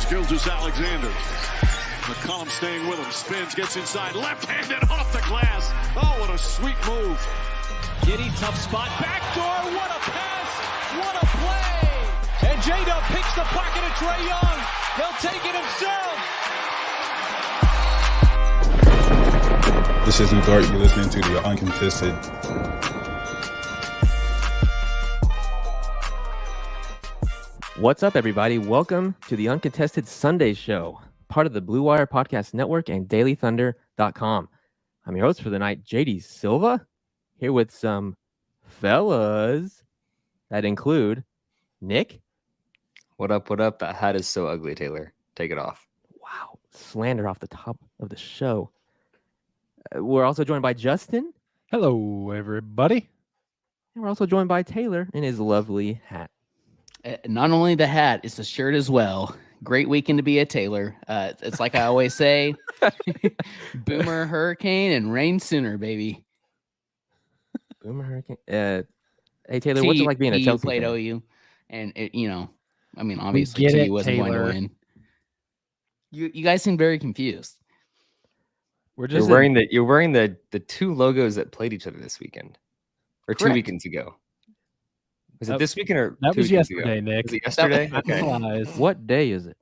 Here's Gilgeous-Alexander. McCollum staying with him. Spins, gets inside. Left-handed off the glass. Oh, what a sweet move. Giddy, tough spot. Backdoor. What a pass. What a play. And J-Dub picks the pocket of Trae Young. He'll take it himself. This is New Dart. You're listening to the Uncontested. What's up, everybody? Welcome to the Uncontested Sunday Show, part of the Blue Wire Podcast Network and DailyThunder.com. I'm your host for the night, JD Silva, here with some fellas that include Nick. What up, what up? That hat is so ugly, Taylor. Take it off. Wow, slander off the top of the show. We're also joined by Justin. Hello, everybody. And we're also joined by Taylor in his lovely hat. Not only the hat, it's the shirt as well. Great weekend to be a Taylor. It's like I always say, Boomer Hurricane and rain sooner, baby. Boomer Hurricane. Hey, Taylor, what's it like being a Chelsea played fan? OU, and obviously TU wasn't going to win. You guys seem very confused. You're wearing the two logos that played each other this weekend, or Correct. 2 weekends ago. Was it this weekend or that 2 was weekends yesterday, ago? Nick? Was it yesterday? Okay. What day is it?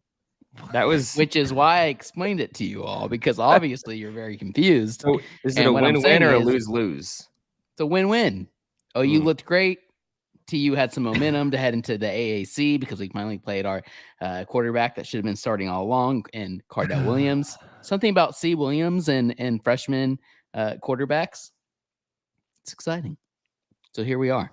That was. Which is why I explained it to you all, because obviously you're very confused. So is it And a what I'm win-win saying or a is- lose-lose? It's a win-win. OU looked great. TU had some momentum to head into the AAC because we finally played our quarterback that should have been starting all along, and Cardell Williams. Something about C. Williams and freshman quarterbacks. It's exciting. So here we are.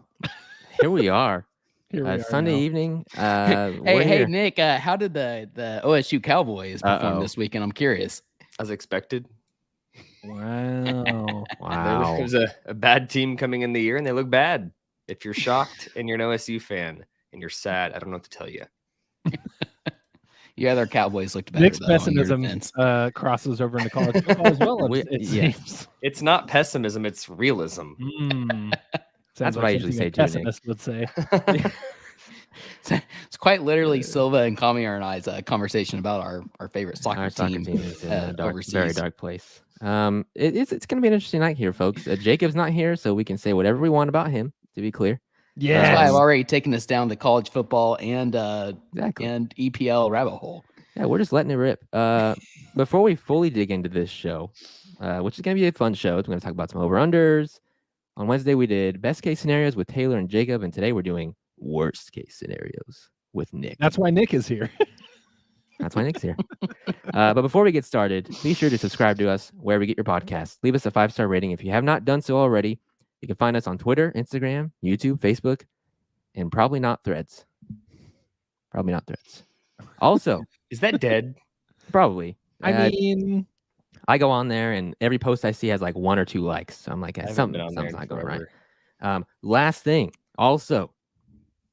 Here we are. Here we are Sunday now. evening. Hey, Nick, how did the OSU Cowboys perform this weekend? I'm curious. As expected. Wow. Wow. There was a bad team coming in the year, and they look bad. If you're shocked and you're an OSU fan and you're sad, I don't know what to tell you. Your other Cowboys looked better. Nick's though, in your pessimism defense. crosses over into college football as well. It yeah. seems. It's not pessimism; it's realism. That's Sounds what I usually something say a too, Nick. pessimist would say. It's quite literally Silva and Kamiar and I's conversation about our favorite soccer Our soccer team. team is in a dark, overseas. very dark place. It's going to be an interesting night here, folks. Jacob's not here, so we can say whatever we want about him, to be clear. Yeah. That's why I've already taken us down the college football and Exactly. and EPL rabbit hole. Yeah, we're just letting it rip. Before we fully dig into this show, which is going to be a fun show, we're going to talk about some over-unders. On Wednesday, we did best case scenarios with Taylor and Jacob, and today we're doing worst case scenarios with Nick. That's why Nick is here. That's why Nick's here. But before we get started, be sure to subscribe to us wherever you get your podcasts. Leave us a 5-star rating if you have not done so already. You can find us on Twitter, Instagram, YouTube, Facebook, and probably not Threads. Probably not Threads. Also, Is that dead? probably. I mean, I go on there, and every post I see has like 1 or 2 likes. So I'm like, I haven't something's been on there not in going right. forever. Last thing, also,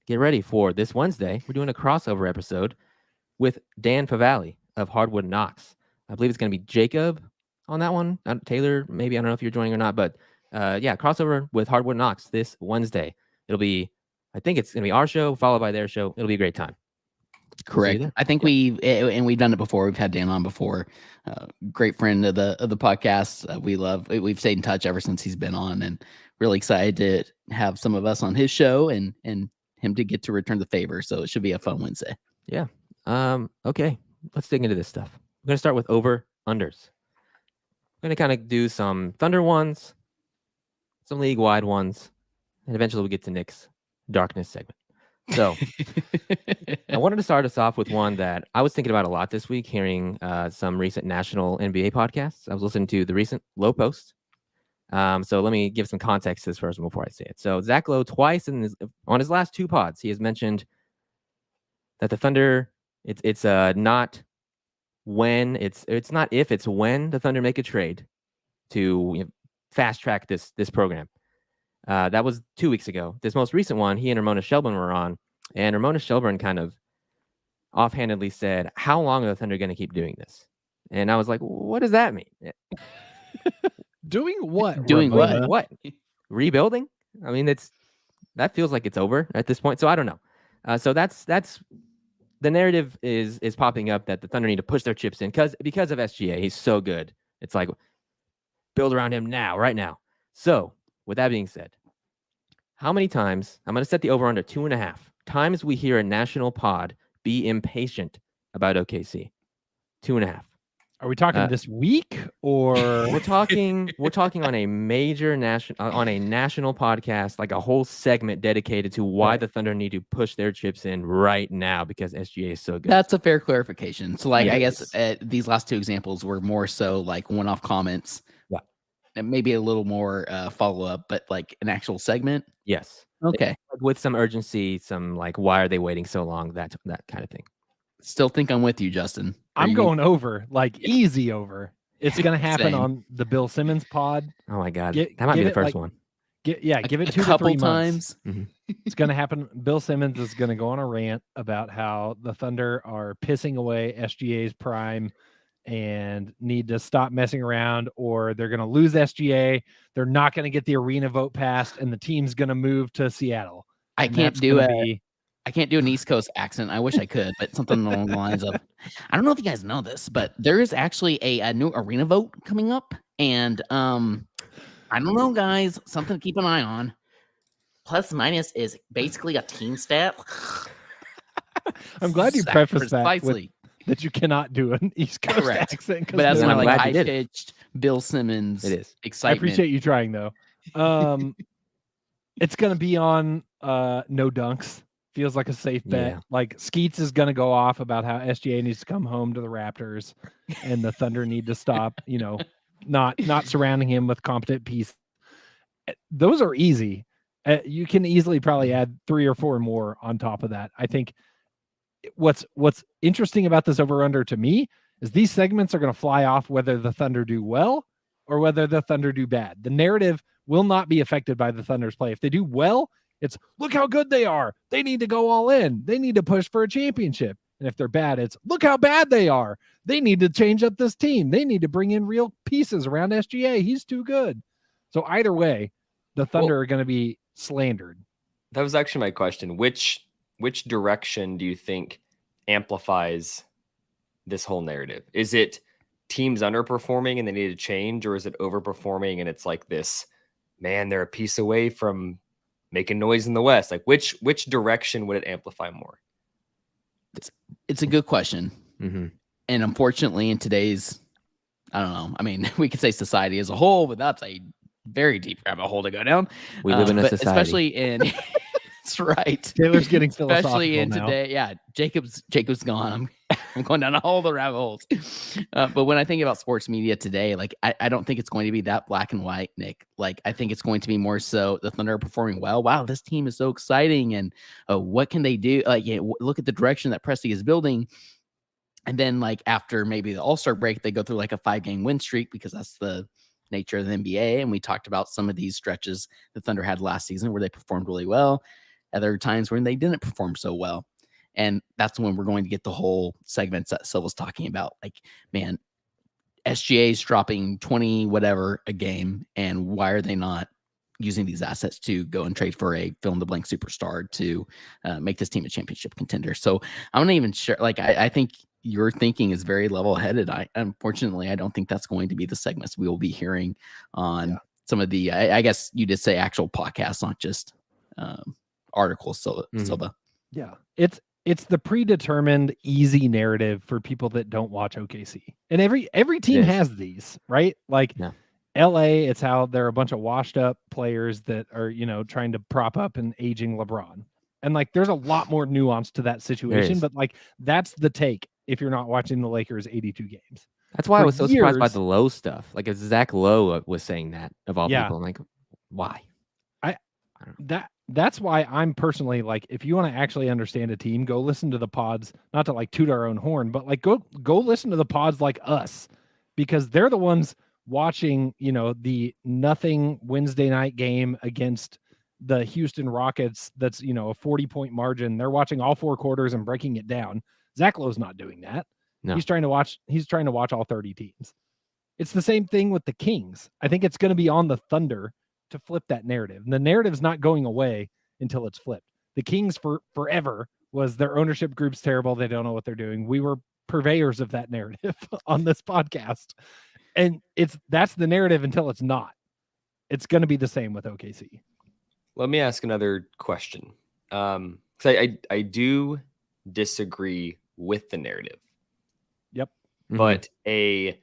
get ready for this Wednesday. We're doing a crossover episode with Dan Favale of Hardwood Knocks. I believe it's going to be Jacob on that one. Taylor, maybe. I don't know if you're joining or not, but yeah, crossover with Hardwood Knocks this Wednesday. I think it's going to be our show followed by their show. It'll be a great time. Correct. I think we've done it before. We've had Dan on before. Great friend of the podcast. We've stayed in touch ever since he's been on, and really excited to have some of us on his show and him to get to return the favor. So it should be a fun Wednesday. Yeah. Okay. Let's dig into this stuff. We're going to start with over-unders. We're going to kind of do some Thunder ones, some league-wide ones, and eventually we'll get to Nick's darkness segment. So I wanted to start us off with one that I was thinking about a lot this week, hearing some recent national NBA podcasts. I was listening to the recent Low Post. So let me give some context to this first before I say it. So Zach Lowe, twice on his last 2 pods, he has mentioned that the Thunder, it's not when, it's not if, it's when the Thunder make a trade to fast track this program. That was 2 weeks ago. This most recent one, he and Ramona Shelburne were on, and Ramona Shelburne kind of offhandedly said, "How long are the Thunder going to keep doing this?" And I was like, "What does that mean?" doing what? Doing Ramona? What? Rebuilding? I mean, that feels like it's over at this point. So I don't know. So that's the narrative is popping up that the Thunder need to push their chips in because of SGA. He's so good. It's like build around him now, right now. So with that being said, how many times, I'm going to set the over under 2.5 times we hear a national pod be impatient about OKC. 2.5. Are we talking this week or We're talking on a major national podcast, like a whole segment dedicated to why Right. the Thunder need to push their chips in right now because SGA is so good. That's a fair clarification. So, like, Yeah, I it guess is. these last two examples were more so like one-off comments. Yeah. And maybe a little more follow-up, but like an actual segment. Yes. Okay. With some urgency, some like, why are they waiting so long? That kind of thing. Still think I'm with you, Justin. Are I'm you going over, like easy over. It's going to happen Same. on the Bill Simmons pod. Oh my God. Get- that might be give the it, first like, one. Give it 2 a to couple 3 months. times? It's going to happen. Bill Simmons is going to go on a rant about how the Thunder are pissing away SGA's prime and need to stop messing around, or they're going to lose SGA. They're not going to get the arena vote passed, and the team's going to move to Seattle. I And can't that's do gonna a be- I can't do an East Coast accent. I wish I could, but something along the lines of, I don't know if you guys know this, but there is actually a new arena vote coming up. And I don't know, guys, something to keep an eye on. Plus minus is basically a team stat. I'm glad you prefaced that with, Precisely. that you cannot do an East Coast Correct. accent. 'cause But that's Yeah, my I'm like glad you high did. pitched Bill Simmons It is. I excitement. appreciate you trying though. It's gonna be on no dunks. Feels like a safe bet. Yeah. Like Skeets is gonna go off about how SGA needs to come home to the Raptors and the Thunder need to stop, not surrounding him with competent pieces. Those are easy. You can easily probably add 3 or 4 more on top of that. I think what's interesting about this over under to me is these segments are going to fly off whether the Thunder do well or whether the Thunder do bad. The narrative will not be affected by the Thunder's play. If they do well, it's look how good they are. They need to go all in. They need to push for a championship. And if they're bad, it's look how bad they are. They need to change up this team. They need to bring in real pieces around SGA. He's too good. So either way, the Thunder are going to be slandered. That was actually my question. Which direction do you think amplifies this whole narrative? Is it teams underperforming and they need to change, or is it overperforming and it's like this, man, they're a piece away from making noise in the West? Like which direction would it amplify more? It's a good question. Mm-hmm. And unfortunately, in today's, I don't know, I mean, we could say society as a whole, but that's a very deep rabbit hole to go down. We live in a but society. Especially in, that's right. Taylor's getting philosophical Especially in now. today. Yeah, Jacob's gone. I'm going down all the rabbit holes. But when I think about sports media today, like I don't think it's going to be that black and white, Nick. Like I think it's going to be more so the Thunder are performing well. Wow, this team is so exciting, and what can they do? Like, look at the direction that Presti is building. And then, like after maybe the All-Star break, they go through like a 5-game win streak because that's the nature of the NBA. And we talked about some of these stretches the Thunder had last season where they performed really well. Other times when they didn't perform so well. And that's when we're going to get the whole segments that Sil was talking about. Like, man, SGA's dropping 20 whatever a game, and why are they not using these assets to go and trade for a fill-in-the-blank superstar to make this team a championship contender? So I'm not even sure. Like, I think your thinking is very level-headed. Unfortunately, I don't think that's going to be the segments we will be hearing on some of the, I guess you did say actual podcasts, not just articles, Silva. Yeah. It's the predetermined easy narrative for people that don't watch OKC. And every team has these, right? Like LA, it's how they're a bunch of washed up players that are, trying to prop up an aging LeBron. And like there's a lot more nuance to that situation, but like that's the take if you're not watching the Lakers 82 games. That's why I was so surprised by the Lowe stuff. Like if Zach Lowe was saying that of all people, I'm like, why? That's why I'm personally like, if you want to actually understand a team, go listen to the pods, not to like toot our own horn, but like go listen to the pods like us, because they're the ones watching, the nothing Wednesday night game against the Houston Rockets. That's, a 40-point margin. They're watching all 4 quarters and breaking it down. Zach Lowe's not doing that. No. He's trying to watch all 30 teams. It's the same thing with the Kings. I think it's going to be on the Thunder to flip that narrative. And the narrative's not going away until it's flipped. The Kings forever was their ownership group's terrible. They don't know what they're doing. We were purveyors of that narrative on this podcast. And that's the narrative until it's not. It's going to be the same with OKC. Let me ask another question. So I do disagree with the narrative. Yep. But a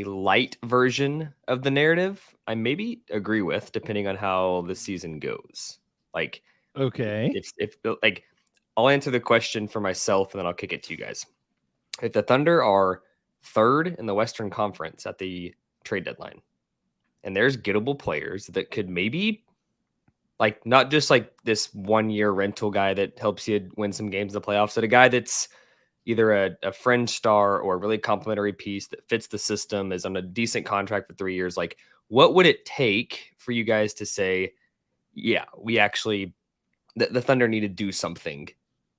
light version of the narrative, I maybe agree with, depending on how the season goes. Like, okay, if like, I'll answer the question for myself and then I'll kick it to you guys. If the Thunder are third in the Western Conference at the trade deadline, and there's gettable players that could maybe, like, not just like this 1 year rental guy that helps you win some games in the playoffs, but a guy that's either a fringe star or a really complimentary piece that fits the system, is on a decent contract for 3 years. Like, what would it take for you guys to say, yeah, we actually, the Thunder need to do something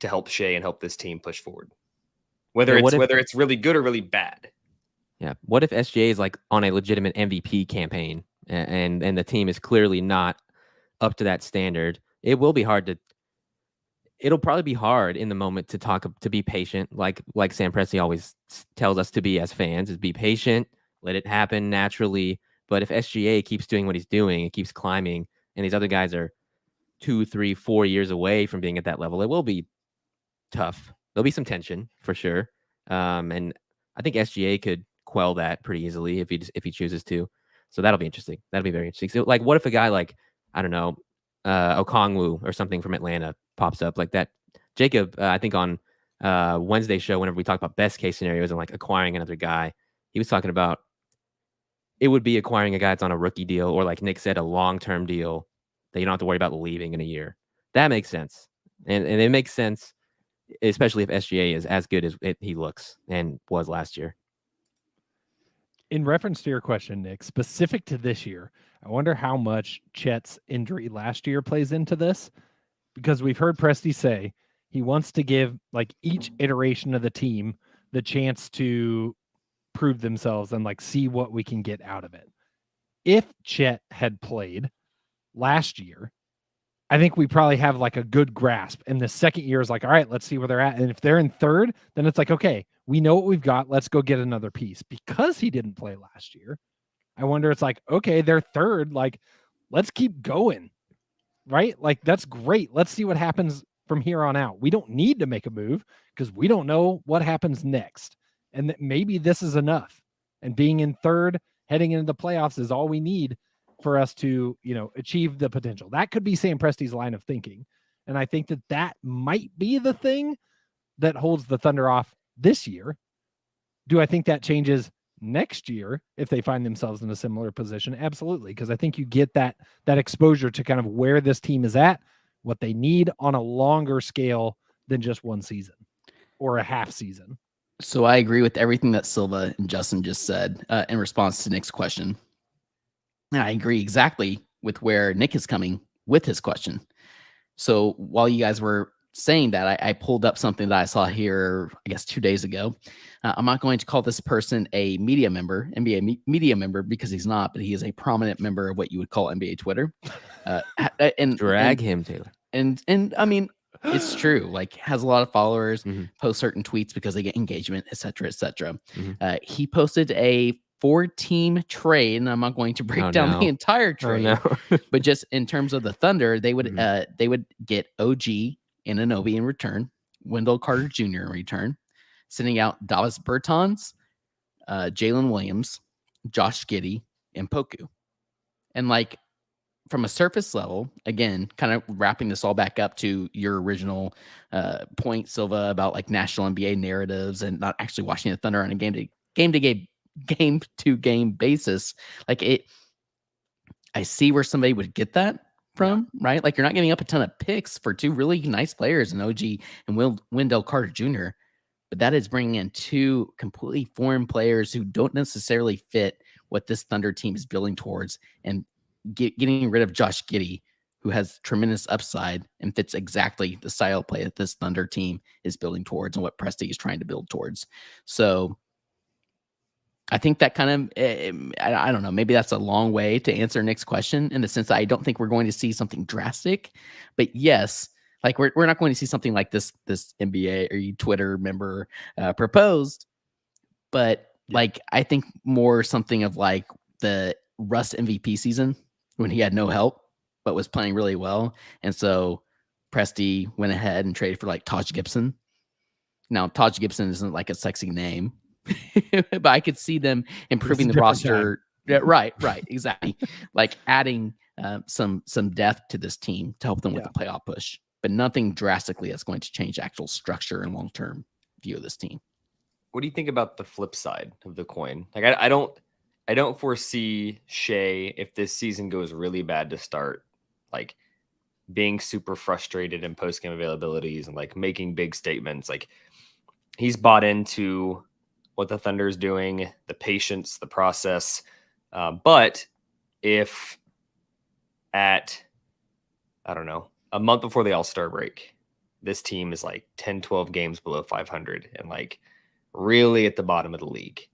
to help Shea and help this team push forward? Whether it's really good or really bad. Yeah. What if SGA is like on a legitimate MVP campaign and the team is clearly not up to that standard? It'll probably be hard in the moment to be patient. Like Sam Presti always tells us to be as fans, is be patient, let it happen naturally. But if SGA keeps doing what he's doing and keeps climbing, and these other guys are 2, 3, 4 years away from being at that level, it will be tough. There'll be some tension for sure. And I think SGA could quell that pretty easily if he chooses to. So that'll be interesting. That'll be very interesting. So, like, what if a guy like, I don't know, Okongwu or something from Atlanta pops up like that? Jacob, I think on Wednesday's show, whenever we talked about best case scenarios and like acquiring another guy, he was talking about it would be acquiring a guy that's on a rookie deal, or like Nick said, a long-term deal that you don't have to worry about leaving in a year. That makes sense. And it makes sense, especially if SGA is as good as he looks and was last year. In reference to your question, Nick, specific to this year, I wonder how much Chet's injury last year plays into this, because we've heard Presti say he wants to give like each iteration of the team the chance to prove themselves and like see what we can get out of it. If Chet had played last year, I think we probably have like a good grasp. And the second year is like, all right, let's see where they're at. And if they're in third, then it's like, okay, we know what we've got. Let's go get another piece. Because he didn't play last year, I wonder, it's like, okay, they're third. Like, let's keep going, right? Like, that's great. Let's see what happens from here on out. We don't need to make a move because we don't know what happens next. And that maybe this is enough. And being in third, heading into the playoffs is all we need for us to, achieve the potential. That could be Sam Presti's line of thinking. And I think that might be the thing that holds the Thunder off this year. Do I think that changes next year if they find themselves in a similar position? Absolutely. Because I think you get that exposure to kind of where this team is at, what they need on a longer scale than just one season or a half season. So I agree with everything that Silva and Justin just said in response to Nick's question. And I agree exactly with where Nick is coming with his question. So while you guys were saying that, I pulled up something that I saw here, I guess 2 days ago. I'm not going to call this person a media member, NBA media member, because he's not, but he is a prominent member of what you would call NBA Twitter. Drag him, Taylor. And I mean, it's true. Like, has a lot of followers, post certain tweets because they get engagement, et cetera, et cetera. He posted a 4-team trade, and I'm not going to break down the entire trade, but just in terms of the Thunder, they would get OG Anunoby in return, Wendell Carter Jr. in return, sending out Davis Bertans, Jalen Williams, Josh Giddey, and Poku. And like, from a surface level, again, kind of wrapping this all back up to your original point, Silva, about like national NBA narratives and not actually watching the Thunder on a game to game basis. Like, I see where somebody would get that from, right? Like, you're not giving up a ton of picks for two really nice players in OG and Wendell Carter Jr., but that is bringing in two completely foreign players who don't necessarily fit what this Thunder team is building towards, and getting rid of Josh Giddey, who has tremendous upside and fits exactly the style of play that this Thunder team is building towards and what Presti is trying to build towards. So I think that kind of, I don't know, maybe that's a long way to answer Nick's question, in the sense that I don't think we're going to see something drastic. But yes, Like we're not going to see something like this NBA or you Twitter member proposed, but like I think more something of like the Russ MVP season when he had no help but was playing really well, and so Presti went ahead and traded for like Taj Gibson. Now Taj Gibson isn't like a sexy name, but I could see them improving the roster. Yeah, right, exactly. Like adding some depth to this team to help them with the playoff push, but nothing drastically that's going to change actual structure and long-term view of this team. What do you think about the flip side of the coin? Like I don't foresee Shea, if this season goes really bad to start, like being super frustrated in post-game availabilities and like making big statements. Like he's bought into what the Thunder is doing, the patience, the process. But if at, I don't know, a month before the All-Star break, this team is like 10, 12 games below 500 and like really at the bottom of the league,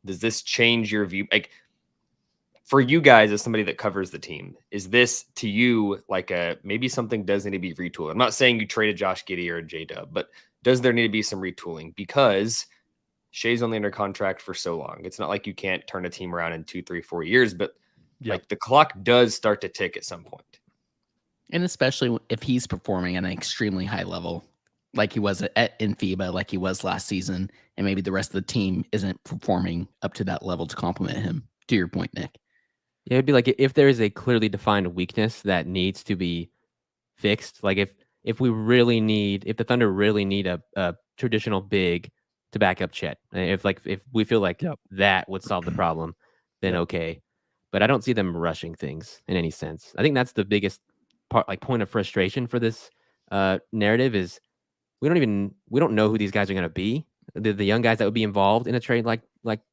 does this change your view? Like for you guys, as somebody that covers the team, is this to you like maybe something does need to be retooled? I'm not saying you traded Josh Giddey or J-Dub, but does there need to be some retooling? Because Shea's only under contract for so long. It's not like you can't turn a team around in 2, 3, 4 years, but like the clock does start to tick at some point. And especially if he's performing at an extremely high level, like he was in FIBA, like he was last season, and maybe the rest of the team isn't performing up to that level to complement him. To your point, Nick. Yeah, it'd be like if there is a clearly defined weakness that needs to be fixed. Like if the Thunder really need a traditional big to back up Chet, if we feel like that would solve the problem, then okay. But I don't see them rushing things in any sense. I think that's the biggest part, like point of frustration for this narrative is we don't know who these guys are going to be. The young guys that would be involved in a trade like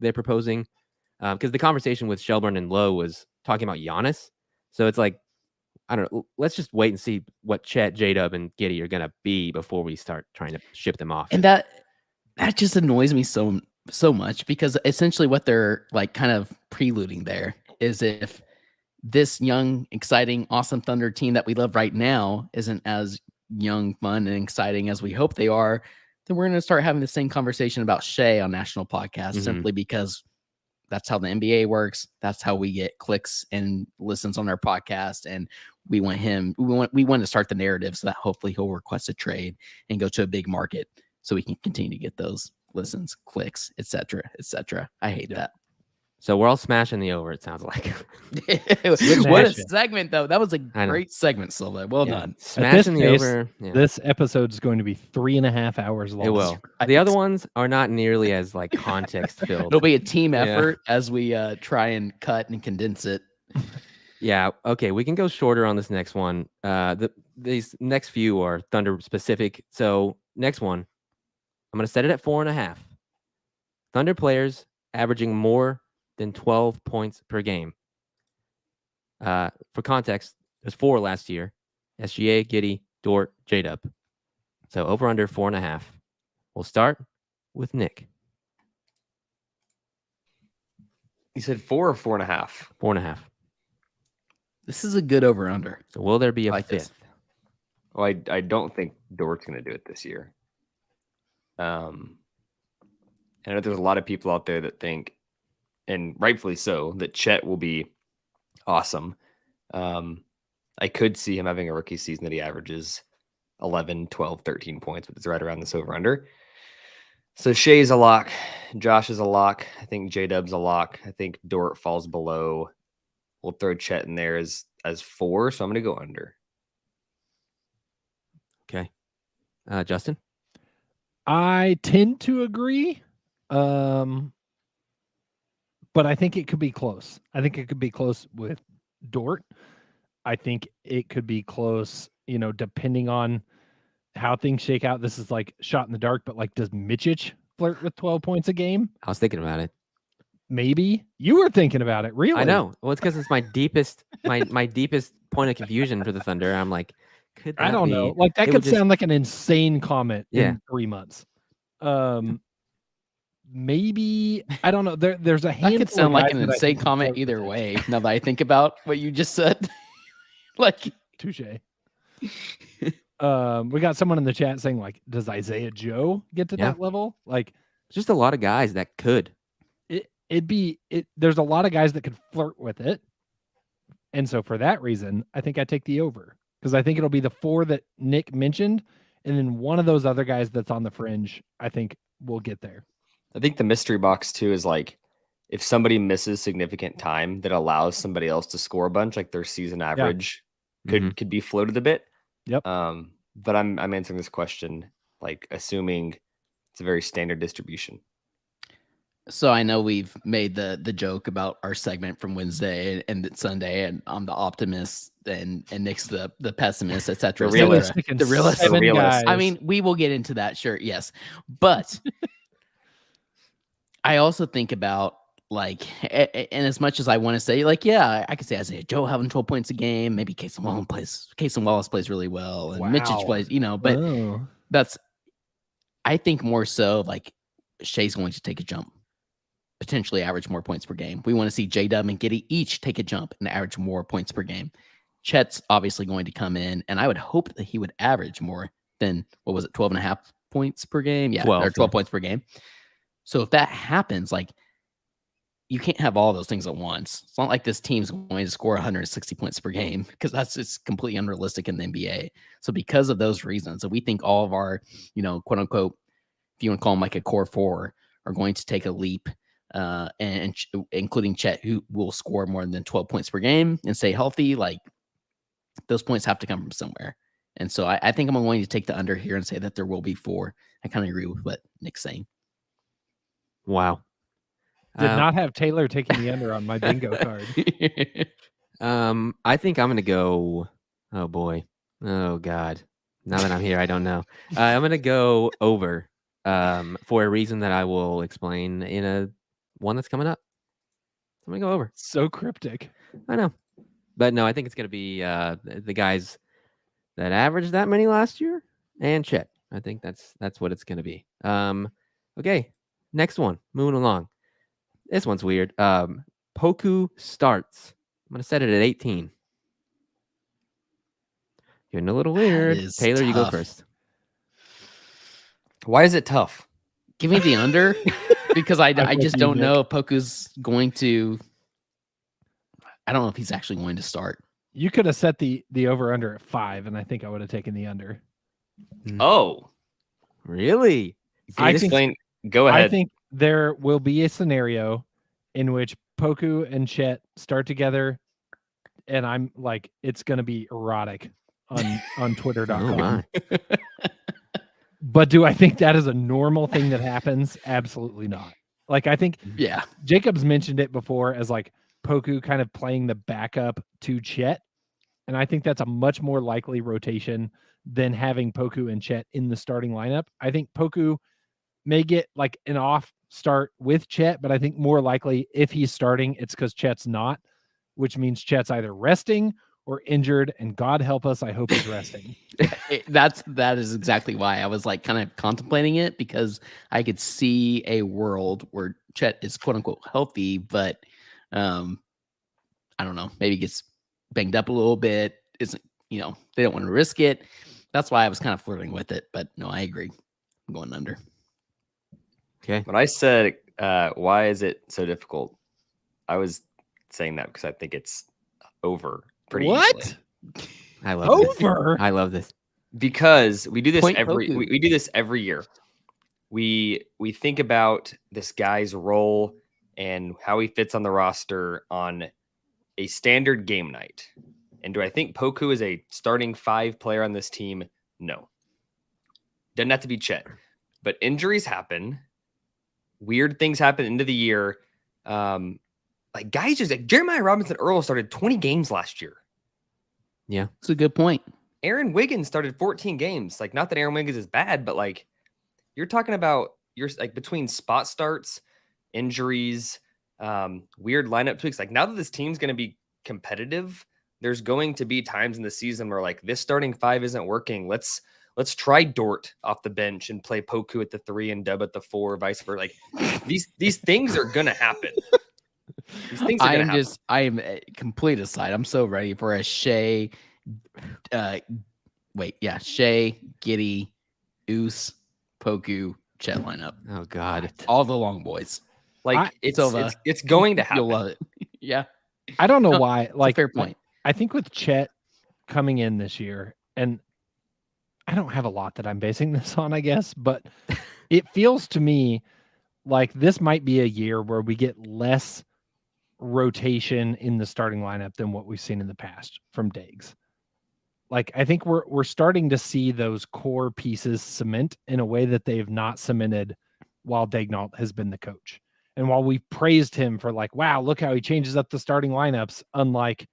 they're proposing. Because the conversation with Shelburne and Lowe was talking about Giannis. So it's like, I don't know. Let's just wait and see what Chet, J-Dub, and Giddey are going to be before we start trying to ship them off. And that just annoys me so much, because essentially what they're like kind of preluding there is if this young, exciting, awesome Thunder team that we love right now isn't as young, fun, and exciting as we hope they are, then we're going to start having the same conversation about Shea on national podcasts simply because that's how the NBA works. That's how we get clicks and listens on our podcast. And we want to start the narrative so that hopefully he'll request a trade and go to a big market so we can continue to get those listens, clicks, etc., etc. I hate that. So we're all smashing the over, it sounds like. What a segment, though. That was a great segment, Silva. Well done. Smashing the over. Yeah. This episode is going to be 3.5 hours long. It will. The other ones are not nearly as like context filled. It'll be a team effort as we try and cut and condense it. Yeah. Okay. We can go shorter on this next one. These next few are Thunder specific. So next one, I'm going to set it at 4.5. Thunder players averaging more than 12 points per game. For context, there's 4 last year. SGA, Giddey, Dort, J-Dub. So over under 4.5. We'll start with Nick. You said 4 or 4.5? 4.5. This is a good over under. So will there be a fifth? Well, I don't think Dort's going to do it this year. I know there's a lot of people out there that think, and rightfully so, that Chet will be awesome. I could see him having a rookie season that he averages 11, 12, 13 points, but it's right around this over-under. So Shea's a lock. Josh is a lock. I think J-Dub's a lock. I think Dort falls below. We'll throw Chet in there as 4, so I'm going to go under. Okay. Justin? I tend to agree. But I think it could be close. I think it could be close with Dort. I think it could be close, depending on how things shake out. This is like shot in the dark, but like, does Micic flirt with 12 points a game? I was thinking about it. Maybe you were thinking about it. Really? I know. Well, it's because it's my deepest, my deepest point of confusion for the Thunder. I'm like, could that I don't be? know. Like that could sound like an insane comment in 3 months. Maybe I don't know. There's a handful. That could sound like an insane comment either way. Now that I think about what you just said, like touche. We got someone in the chat saying, like, does Isaiah Joe get to Yeah. that level? Like, Just a lot of guys that could. there's a lot of guys that could flirt with it. And so for that reason, I think I take the over, because I think it'll be the 4 that Nick mentioned. And then one of those other guys that's on the fringe, I think will get there. I think the mystery box too is like if somebody misses significant time that allows somebody else to score a bunch, like their season average could be floated a bit. Yep. But I'm answering this question like assuming it's a very standard distribution. So I know we've made the joke about our segment from Wednesday and Sunday, and I'm the optimist and Nick's the pessimist, etc. The realist. The realist. The realist. I mean, we will get into that, sure, yes. But I also think about like, and as much as I want to say, like, yeah, I could say Isaiah Joe having 12 points a game, maybe Casey Wallace plays really well, and Mitchell plays, but that's, I think more so like Shea's going to take a jump, potentially average more points per game. We want to see J-Dub and Giddey each take a jump and average more points per game. Chet's obviously going to come in, and I would hope that he would average more than, 12.5 points per game? Yeah, 12, or 12 points per game. So if that happens, like, you can't have all those things at once. It's not like this team's going to score 160 points per game, because that's just completely unrealistic in the NBA. So because of those reasons, we think all of our, quote unquote, if you want to call them like a core 4, are going to take a leap, and including Chet, who will score more than 12 points per game and stay healthy. Like, those points have to come from somewhere. And so I think I'm going to take the under here and say that there will be 4. I kind of agree with what Nick's saying. Wow. Did not have Taylor taking the under on my bingo card. I think I'm going to go, oh boy. Oh God. Now that I'm here, I don't know. I'm going to go over for a reason that I will explain in one that's coming up. I'm going to go over. So cryptic. I know. But no, I think it's going to be the guys that averaged that many last year and Chet. I think that's what it's going to be. Okay, next one. Moving along. This one's weird. Poku starts. I'm going to set it at 18. Getting a little weird. Taylor, tough. You go first. Why is it tough? Give me the under, because I just don't Nick. know if Poku's going to. I don't know if he's actually going to start. You could have set the over under at 5, and I think I would have taken the under. Oh, Really? Go ahead. I think there will be a scenario in which Poku and Chet start together, and I'm like, it's going to be erotic on Twitter.com. Oh my. But do I think that is a normal thing that happens? Absolutely not. Like, I think Jacobs mentioned it before as like Poku kind of playing the backup to Chet. And I think that's a much more likely rotation than having Poku and Chet in the starting lineup. I think Poku may get like an off start with Chet, but I think more likely if he's starting, it's because Chet's not, which means Chet's either resting or injured, and God help us, I hope he's resting. That is exactly why I was like kind of contemplating it, because I could see a world where Chet is quote unquote healthy, but I don't know, maybe gets banged up a little bit. Isn't, they don't want to risk it. That's why I was kind of flirting with it, but no, I agree. I'm going under. Okay. When I said, why is it so difficult? I was saying that because I think it's over pretty easily. I love Over? This. I love this. Because we do this Point every Poku. we do this every year. We think about this guy's role and how he fits on the roster on a standard game night. And do I think Poku is a starting 5 player on this team? No. Doesn't have to be Chet. But injuries happen. Weird things happen into the year. Like guys just like Jeremiah Robinson Earl started 20 games last year. Yeah. That's a good point. Aaron Wiggins started 14 games. Like, not that Aaron Wiggins is bad, but like you're talking about between spot starts, injuries, weird lineup tweaks. Like, now that this team's going to be competitive, there's going to be times in the season where like this starting 5 isn't working. Let's try Dort off the bench and play Poku at the 3 and Dub at the 4, vice versa. Like these things are going to happen. These things are going to happen. I am complete aside. I'm so ready for a Shea Shea, Giddy, Oos, Poku, Chet lineup. Oh God. All the long boys. Like it's going to happen. You'll love it. Yeah. I don't know No, why. It's a Like fair point. I think with Chet coming in this year, and I don't have a lot that I'm basing this on, I guess, but it feels to me like this might be a year where we get less rotation in the starting lineup than what we've seen in the past from Diggs. Like I think we're starting to see those core pieces cement in a way that they've not cemented while Daignault has been the coach. And while we've praised him for like, wow, look how he changes up the starting lineups, unlike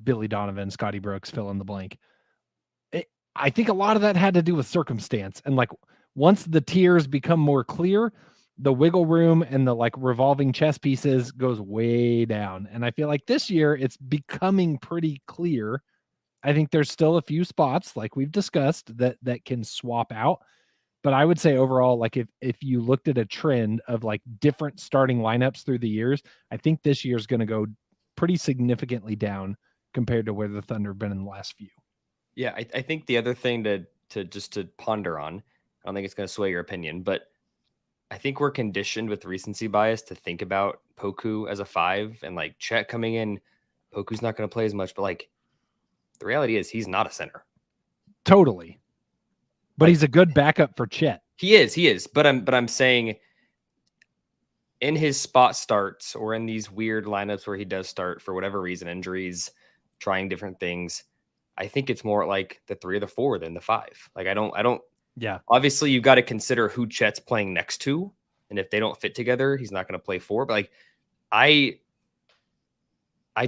Billy Donovan, Scotty Brooks, fill in the blank. I think a lot of that had to do with circumstance. And like once the tiers become more clear, the wiggle room and the like revolving chess pieces goes way down. And I feel like this year it's becoming pretty clear. I think there's still a few spots like we've discussed that can swap out. But I would say overall, like if you looked at a trend of like different starting lineups through the years, I think this year's going to go pretty significantly down compared to where the Thunder have been in the last few. Yeah, I think the other thing to ponder on, I don't think it's going to sway your opinion, but I think we're conditioned with recency bias to think about Poku as a 5 and like Chet coming in. Poku's not going to play as much, but like the reality is he's not a center. Totally. But he's a good backup for Chet. He is. But I'm saying in his spot starts or in these weird lineups where he does start for whatever reason, injuries, trying different things, I think it's more like the 3 or the 4 than the 5. Like I don't. Yeah. Obviously, you've got to consider who Chet's playing next to, and if they don't fit together, he's not going to play 4. But like, I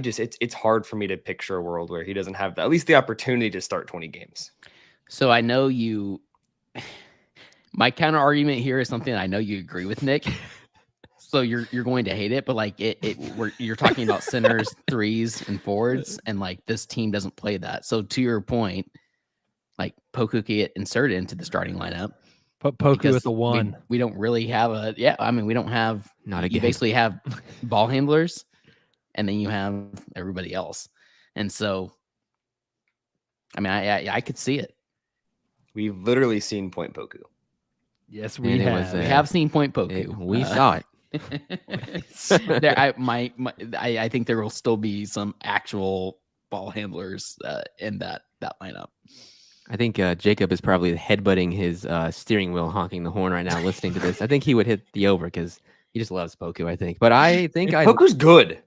just it's hard for me to picture a world where he doesn't have at least the opportunity to start 20 games. So I know you. My counter argument here is something I know you agree with, Nick. So you're going to hate it, but like you're talking about centers, 3s, and forwards, and like this team doesn't play that. So to your point, like Poku get inserted into the starting lineup. Put Poku with the 1. We don't really have we don't have. You basically have ball handlers, and then you have everybody else, and so I mean I could see it. We've literally seen Point Poku. Yes, we have. We have seen Point Poku. We saw it. I think there will still be some actual ball handlers in that lineup. I think Jacob is probably headbutting his steering wheel, honking the horn right now, listening to this. I think he would hit the over because he just loves Poku, I think. But I think Poku's good.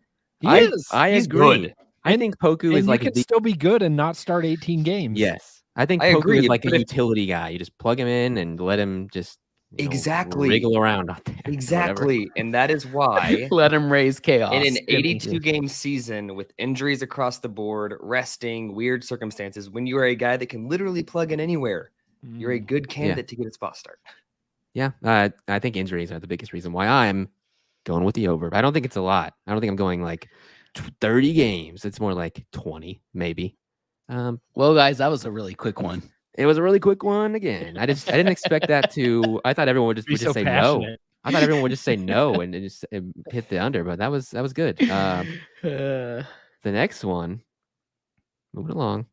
I He's agree. good. I think Poku is like still be good and not start 18 games. Yes. I think Poku is like a utility guy. You just plug him in and let him just wriggle around out there. Exactly. And that is why let him raise chaos. In an 82-game season with injuries across the board, resting, weird circumstances, when you are a guy that can literally plug in anywhere, you're a good candidate to get a spot start. Yeah. I think injuries are the biggest reason why I'm going with the over. I don't think it's a lot. I don't think I'm going like 30 games. It's more like 20, maybe. Well, guys, that was a really quick one. It was a really quick one again. I didn't expect that to. I thought everyone would just say no. I thought everyone would just say no and just hit the under, but that was good. The next one, moving along,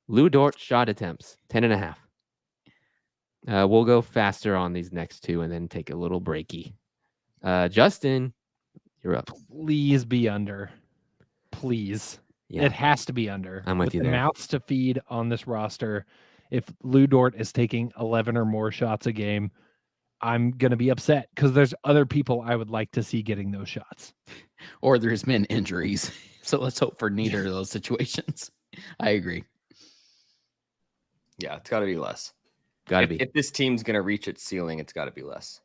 Lou Dort shot attempts 10.5. We'll go faster on these next two and then take a little breaky. Justin, you're up. Please be under. Please. Yeah. It has to be under. I'm with you there. The mouths to feed on this roster. If Lou Dort is taking 11 or more shots a game, I'm going to be upset because there's other people I would like to see getting those shots. Or there's been injuries. So let's hope for neither of those situations. I agree. Yeah, it's got to be less. Got to be. If this team's going to reach its ceiling, it's got to be less.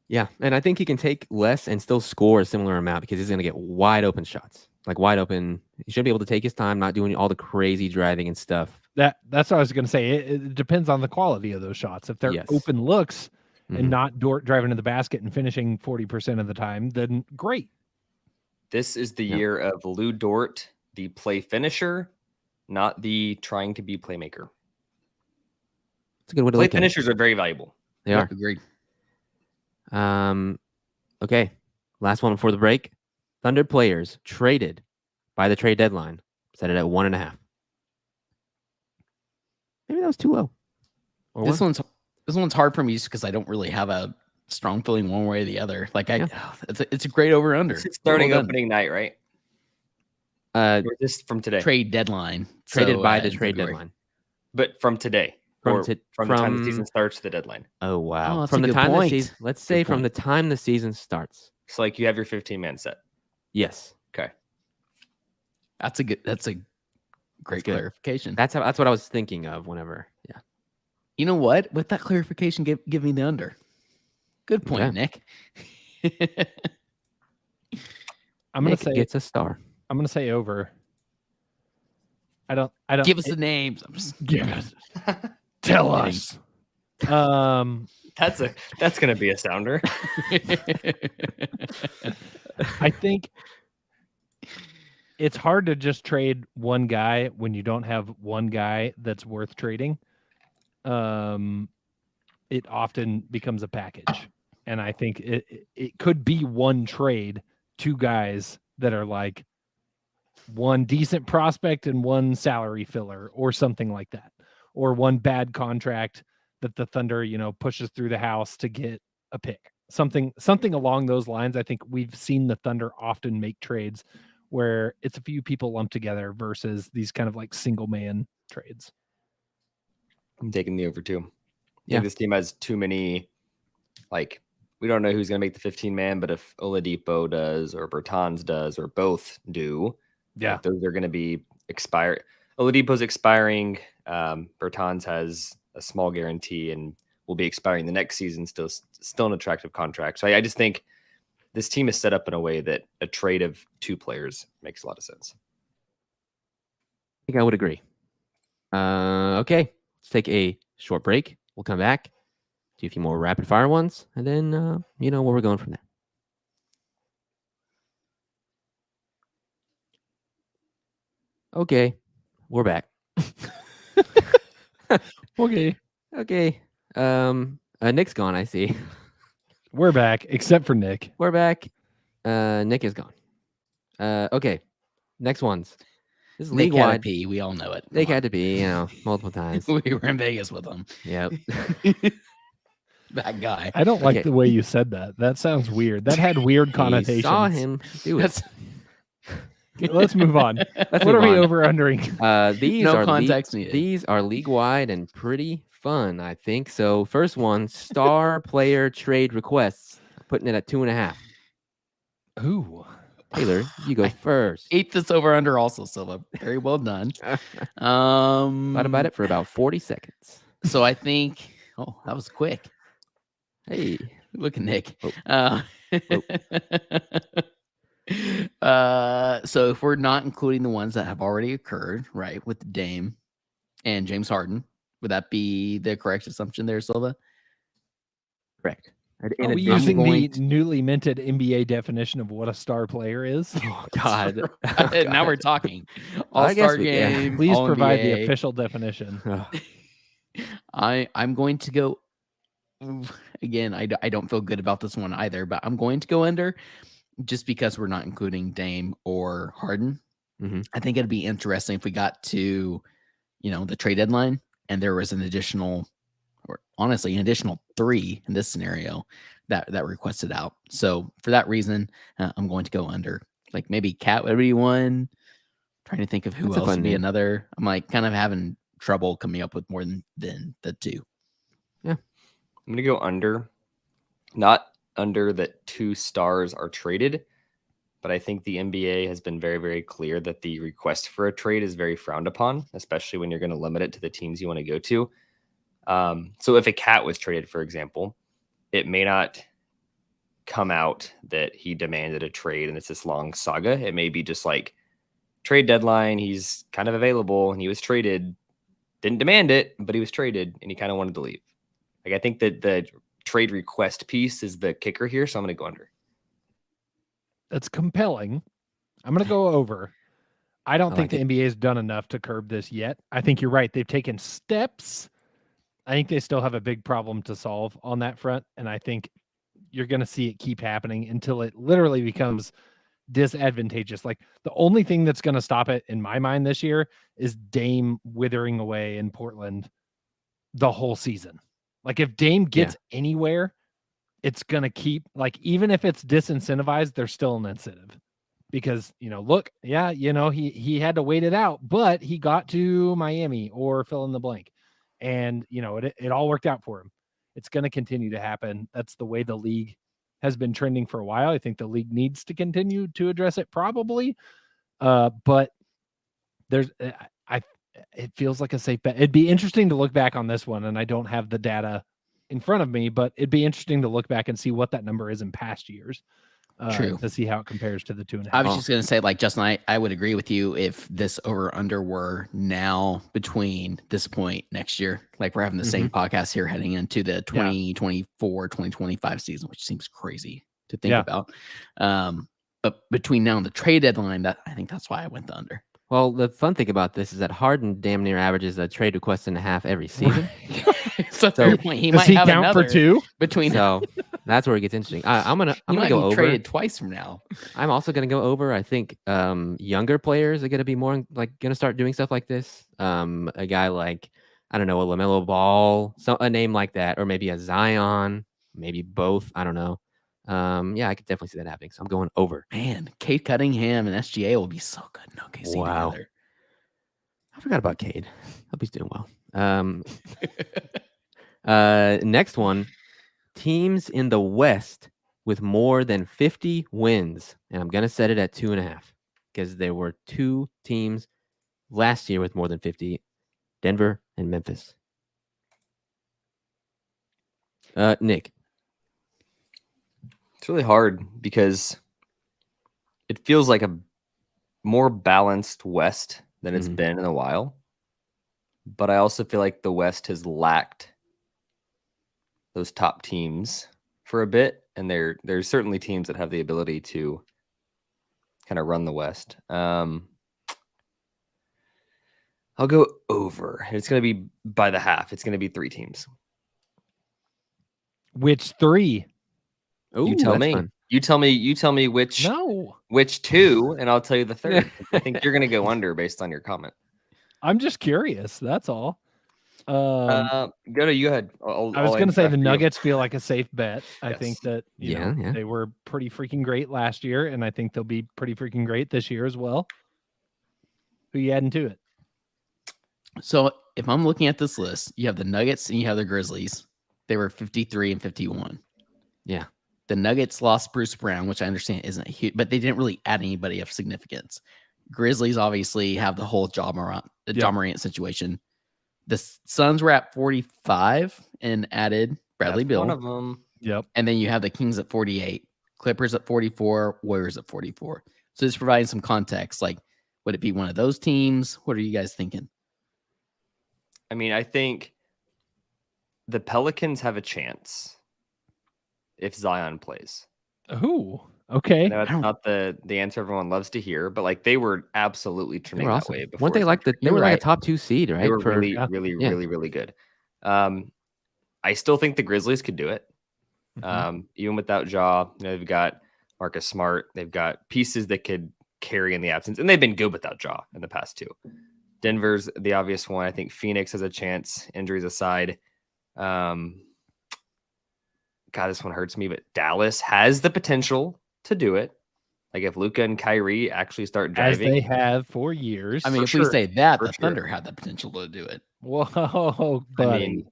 Yeah, and I think he can take less and still score a similar amount because he's going to get wide open shots. Like wide open. He should be able to take his time, not doing all the crazy driving and stuff. That's what I was going to say. It depends on the quality of those shots. If they're open looks and not Dort driving to the basket and finishing 40% of the time, then great. This is the year of Lou Dort, the play finisher, not the trying to be playmaker. It's a good way to look at it. Play finishers are very valuable. They are. Agreed. Okay. Last one before the break. Thunder players traded by the trade deadline. Set it at 1.5. Maybe that was too low. Or This one's hard for me just because I don't really have a strong feeling one way or the other. Like it's a great over under. Starting opening night, right? Or just from today. Trade deadline. Traded So, by the in trade February. deadline. But from today. From the time the season starts to the deadline. Oh wow! Oh, that's from a the good time the point. season, let's say from the time the season starts. So like you have your 15-man set. Yes. Okay. That's a great good. clarification. That's what I was thinking of whenever. Yeah. You know what? With that clarification, give me the under. Good point, Nick. I'm gonna say gets a star. I'm gonna say over. I don't Give us the names. I'm just give us. Tell us. That's gonna be a sounder. I think it's hard to just trade one guy when you don't have one guy that's worth trading. It often becomes a package, and I think it could be one trade, two guys that are like one decent prospect and one salary filler or something like that, or one bad contract that the Thunder, pushes through the house to get a pick. Something along those lines. I think we've seen the Thunder often make trades where it's a few people lumped together versus these kind of like single man trades. I'm taking the over too. Yeah. This team has too many, like, we don't know who's going to make the 15-man, but if Oladipo does or Bertans does or both do, like, those are going to be expired. Oladipo's expiring. Bertans has a small guarantee and will be expiring the next season. Still an attractive contract. So I just think this team is set up in a way that a trade of two players makes a lot of sense. I think I would agree. Okay, let's take a short break. We'll come back, do a few more rapid fire ones, and then where we're going from there. Okay, we're back. Okay. Nick's gone, I see. We're back, except for Nick. We're back. Nick is gone. Okay, next ones. This is Nick league had wide. to pee. We all know it. Nick had to be, multiple times. We were in Vegas with him. Yep. That guy. I don't like the way you said that. That sounds weird. That had weird connotations. You saw him do it. Let's move on. What are we over-undering? These No are context needed. These are league-wide and pretty fun, I think. So first one, star player trade requests. Putting it at 2.5. Ooh. Taylor, you go first. Ate this over under also, Silva. Very well done. Thought about it for about 40 seconds. So I think, that was quick. Hey. Look at Nick. Oh. So if we're not including the ones that have already occurred, right, with Dame and James Harden, would that be the correct assumption there, Silva? Correct. Are we using the newly minted NBA definition of what a star player is? Oh, God. Now we're talking. All-star game. Please all provide NBA. the official definition. I'm going to go. Again, I don't feel good about this one either, but I'm going to go under just because we're not including Dame or Harden. Mm-hmm. I think it'd be interesting if we got to, the trade deadline and there was an additional 3 in this scenario that requested out. So for that reason, I'm going to go under. Like maybe Cat would be one. Trying to think of who else would be another. I'm like kind of having trouble coming up with more than the 2. Yeah. I'm going to go under. Not under that 2 stars are traded, but I think the NBA has been very, very clear that the request for a trade is very frowned upon, especially when you're going to limit it to the teams you want to go to. So if a Cat was traded, for example, it may not come out that he demanded a trade and it's this long saga. It may be just like trade deadline. He's kind of available and he was traded, didn't demand it, but he was traded and he kind of wanted to leave. Like, I think that the trade request piece is the kicker here. So I'm going to go under. That's compelling. I'm going to go over. I don't think the NBA has done enough to curb this yet. I think you're right. They've taken steps. I think they still have a big problem to solve on that front. And I think you're going to see it keep happening until it literally becomes disadvantageous. Like the only thing that's going to stop it in my mind this year is Dame withering away in Portland the whole season. Like if Dame gets anywhere, it's going to keep, like, even if it's disincentivized, there's still an incentive because, look, he had to wait it out, but he got to Miami or fill in the blank. And, it all worked out for him. It's going to continue to happen. That's the way the league has been trending for a while. I think the league needs to continue to address it probably. But it feels like a safe bet. It'd be interesting to look back on this one, and I don't have the data in front of me, but it'd be interesting to look back and see what that number is in past years. True. To see how it compares to the 2.5. I was just going to say, like, Justin, I would agree with you if this over under were now between this point next year. Like, we're having the same podcast here heading into the 2024-2025 season, which seems crazy to think about. But between now and the trade deadline, I think that's why I went the under. Well, the fun thing about this is that Harden damn near averages a trade request and a half every season. So fair point. He might he have count another for 2 between. So that's where it gets interesting. I'm gonna go over. Traded twice from now. I'm also gonna go over. I think younger players are gonna be more gonna start doing stuff like this. A guy like, I don't know, a LaMelo Ball, a name like that, or maybe a Zion, maybe both. I don't know. I could definitely see that happening. So I'm going over. Man, Kate Cunningham and SGA will be so good in OKC together. I forgot about Cade. Hope he's doing well. Next one, teams in the West with more than 50 wins. And I'm going to set it at 2.5 because there were 2 teams last year with more than 50, Denver and Memphis. Nick. It's really hard because it feels like a more balanced West than it's been in a while. But I also feel like the West has lacked those top teams for a bit. And there's certainly teams that have the ability to kind of run the West. I'll go over. It's going to be by the half. It's going to be 3 teams. Which 3? Ooh, you tell me. Fun. You tell me which 2, and I'll tell you the third. I think you're going to go under based on your comment. I'm just curious. That's all. Go to you ahead. I was going to say the Nuggets feel like a safe bet. I Yes. think that they were pretty freaking great last year, and I think they'll be pretty freaking great this year as well. Who you adding to it? So if I'm looking at this list, you have the Nuggets and you have the Grizzlies. They were 53 and 51. Yeah. The Nuggets lost Bruce Brown, which I understand isn't huge, but they didn't really add anybody of significance. Grizzlies obviously have the whole Ja Morant situation. The Suns were at 45 and added Bradley Beal. One of them. Yep. And then you have the Kings at 48, Clippers at 44, Warriors at 44. So just providing some context. Like, would it be one of those teams? What are you guys thinking? I mean, I think the Pelicans have a chance if Zion plays. Ooh, okay. That's not the answer everyone loves to hear, but like they were absolutely trending that awesome. way before. Weren't they like they were like a top 2 seed, right? They were really good. I still think the Grizzlies could do it. Even without Ja, they've got Marcus Smart. They've got pieces that could carry in the absence, and they've been good without Ja in the past 2. Denver's the obvious one. I think Phoenix has a chance, injuries aside. God, this one hurts me, but Dallas has the potential to do it. Like if Luka and Kyrie actually start driving, as they have for years. I mean, if we say that, the Thunder had the potential to do it. Whoa, buddy.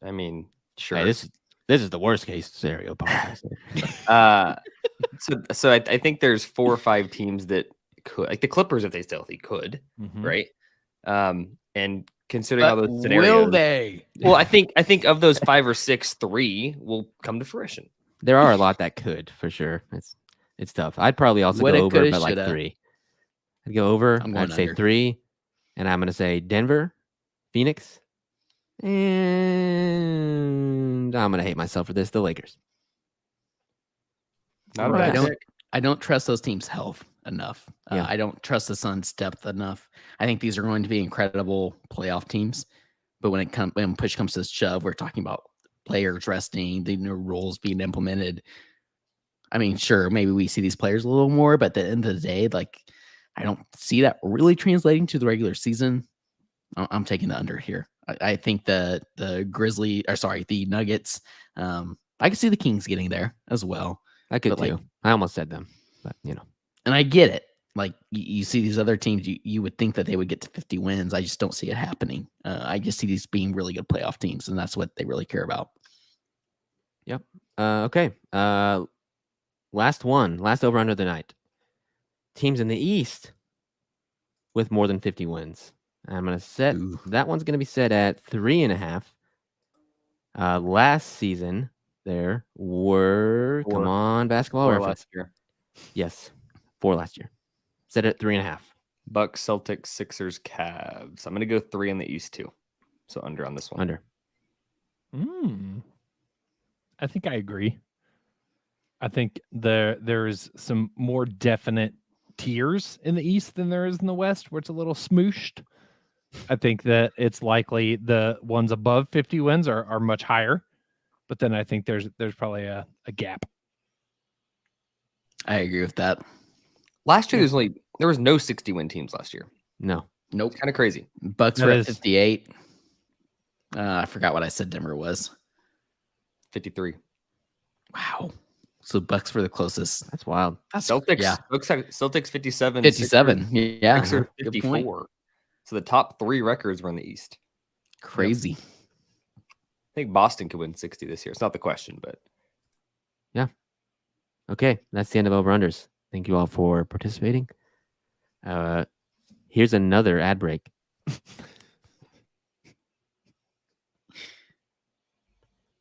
I mean, sure. Hey, this is the worst case scenario. So I think there's 4 or 5 teams that could, like the Clippers, if they stay healthy, could, right? And considering all those scenarios, will they? Well, I think of those 5 or 6, 3 will come to fruition. There are a lot that could, for sure. It's tough. I'd probably also go over, but like 3. I'd go over. I'd say 3, and I'm going to say Denver, Phoenix, and I'm going to hate myself for this, the Lakers. Not a bad pick. I don't trust those teams' health enough. I don't trust the Suns' depth enough. I think these are going to be incredible playoff teams, but when push comes to shove, we're talking about players resting, the new rules being implemented. I mean, sure, maybe we see these players a little more, but at the end of the day, like I don't see that really translating to the regular season. I'm taking the under here. I think the Nuggets. I could see the Kings getting there as well. I could But, like- too. I almost said them, but And I get it. Like you see these other teams, you would think that they would get to 50 wins. I just don't see it happening. I just see these being really good playoff teams, and that's what they really care about. Yep. Okay. Last over under the night. Teams in the East with more than 50 wins. I'm gonna set Ooh. that one's gonna be set at 3.5. Last season there were Four. come on basketball Or reference. last year. Yes, 4 last year. Set it at 3.5. Bucks, Celtics, Sixers, Cavs. I'm gonna go 3 in the East too. So under on this one. Under. I think I agree. I think there's some more definite tiers in the East than there is in the West, where it's a little smooshed. I think that it's likely the ones above 50 wins are much higher, but then I think there's probably a gap. I agree with that. Last year there was no 60-win teams last year. No. Nope. Kind of crazy. Bucks That were at is- 58. I forgot what I said Denver was. 53. Wow. So Bucks were the closest. That's wild. Celtics. Yeah. Celtics 57. 57. Yeah. Sixers Good 54. point. So the top 3 records were in the East. Crazy. I think Boston could win 60 this year. It's not the question, but Okay, that's the end of over-unders. Thank you all for participating. Here's another ad break.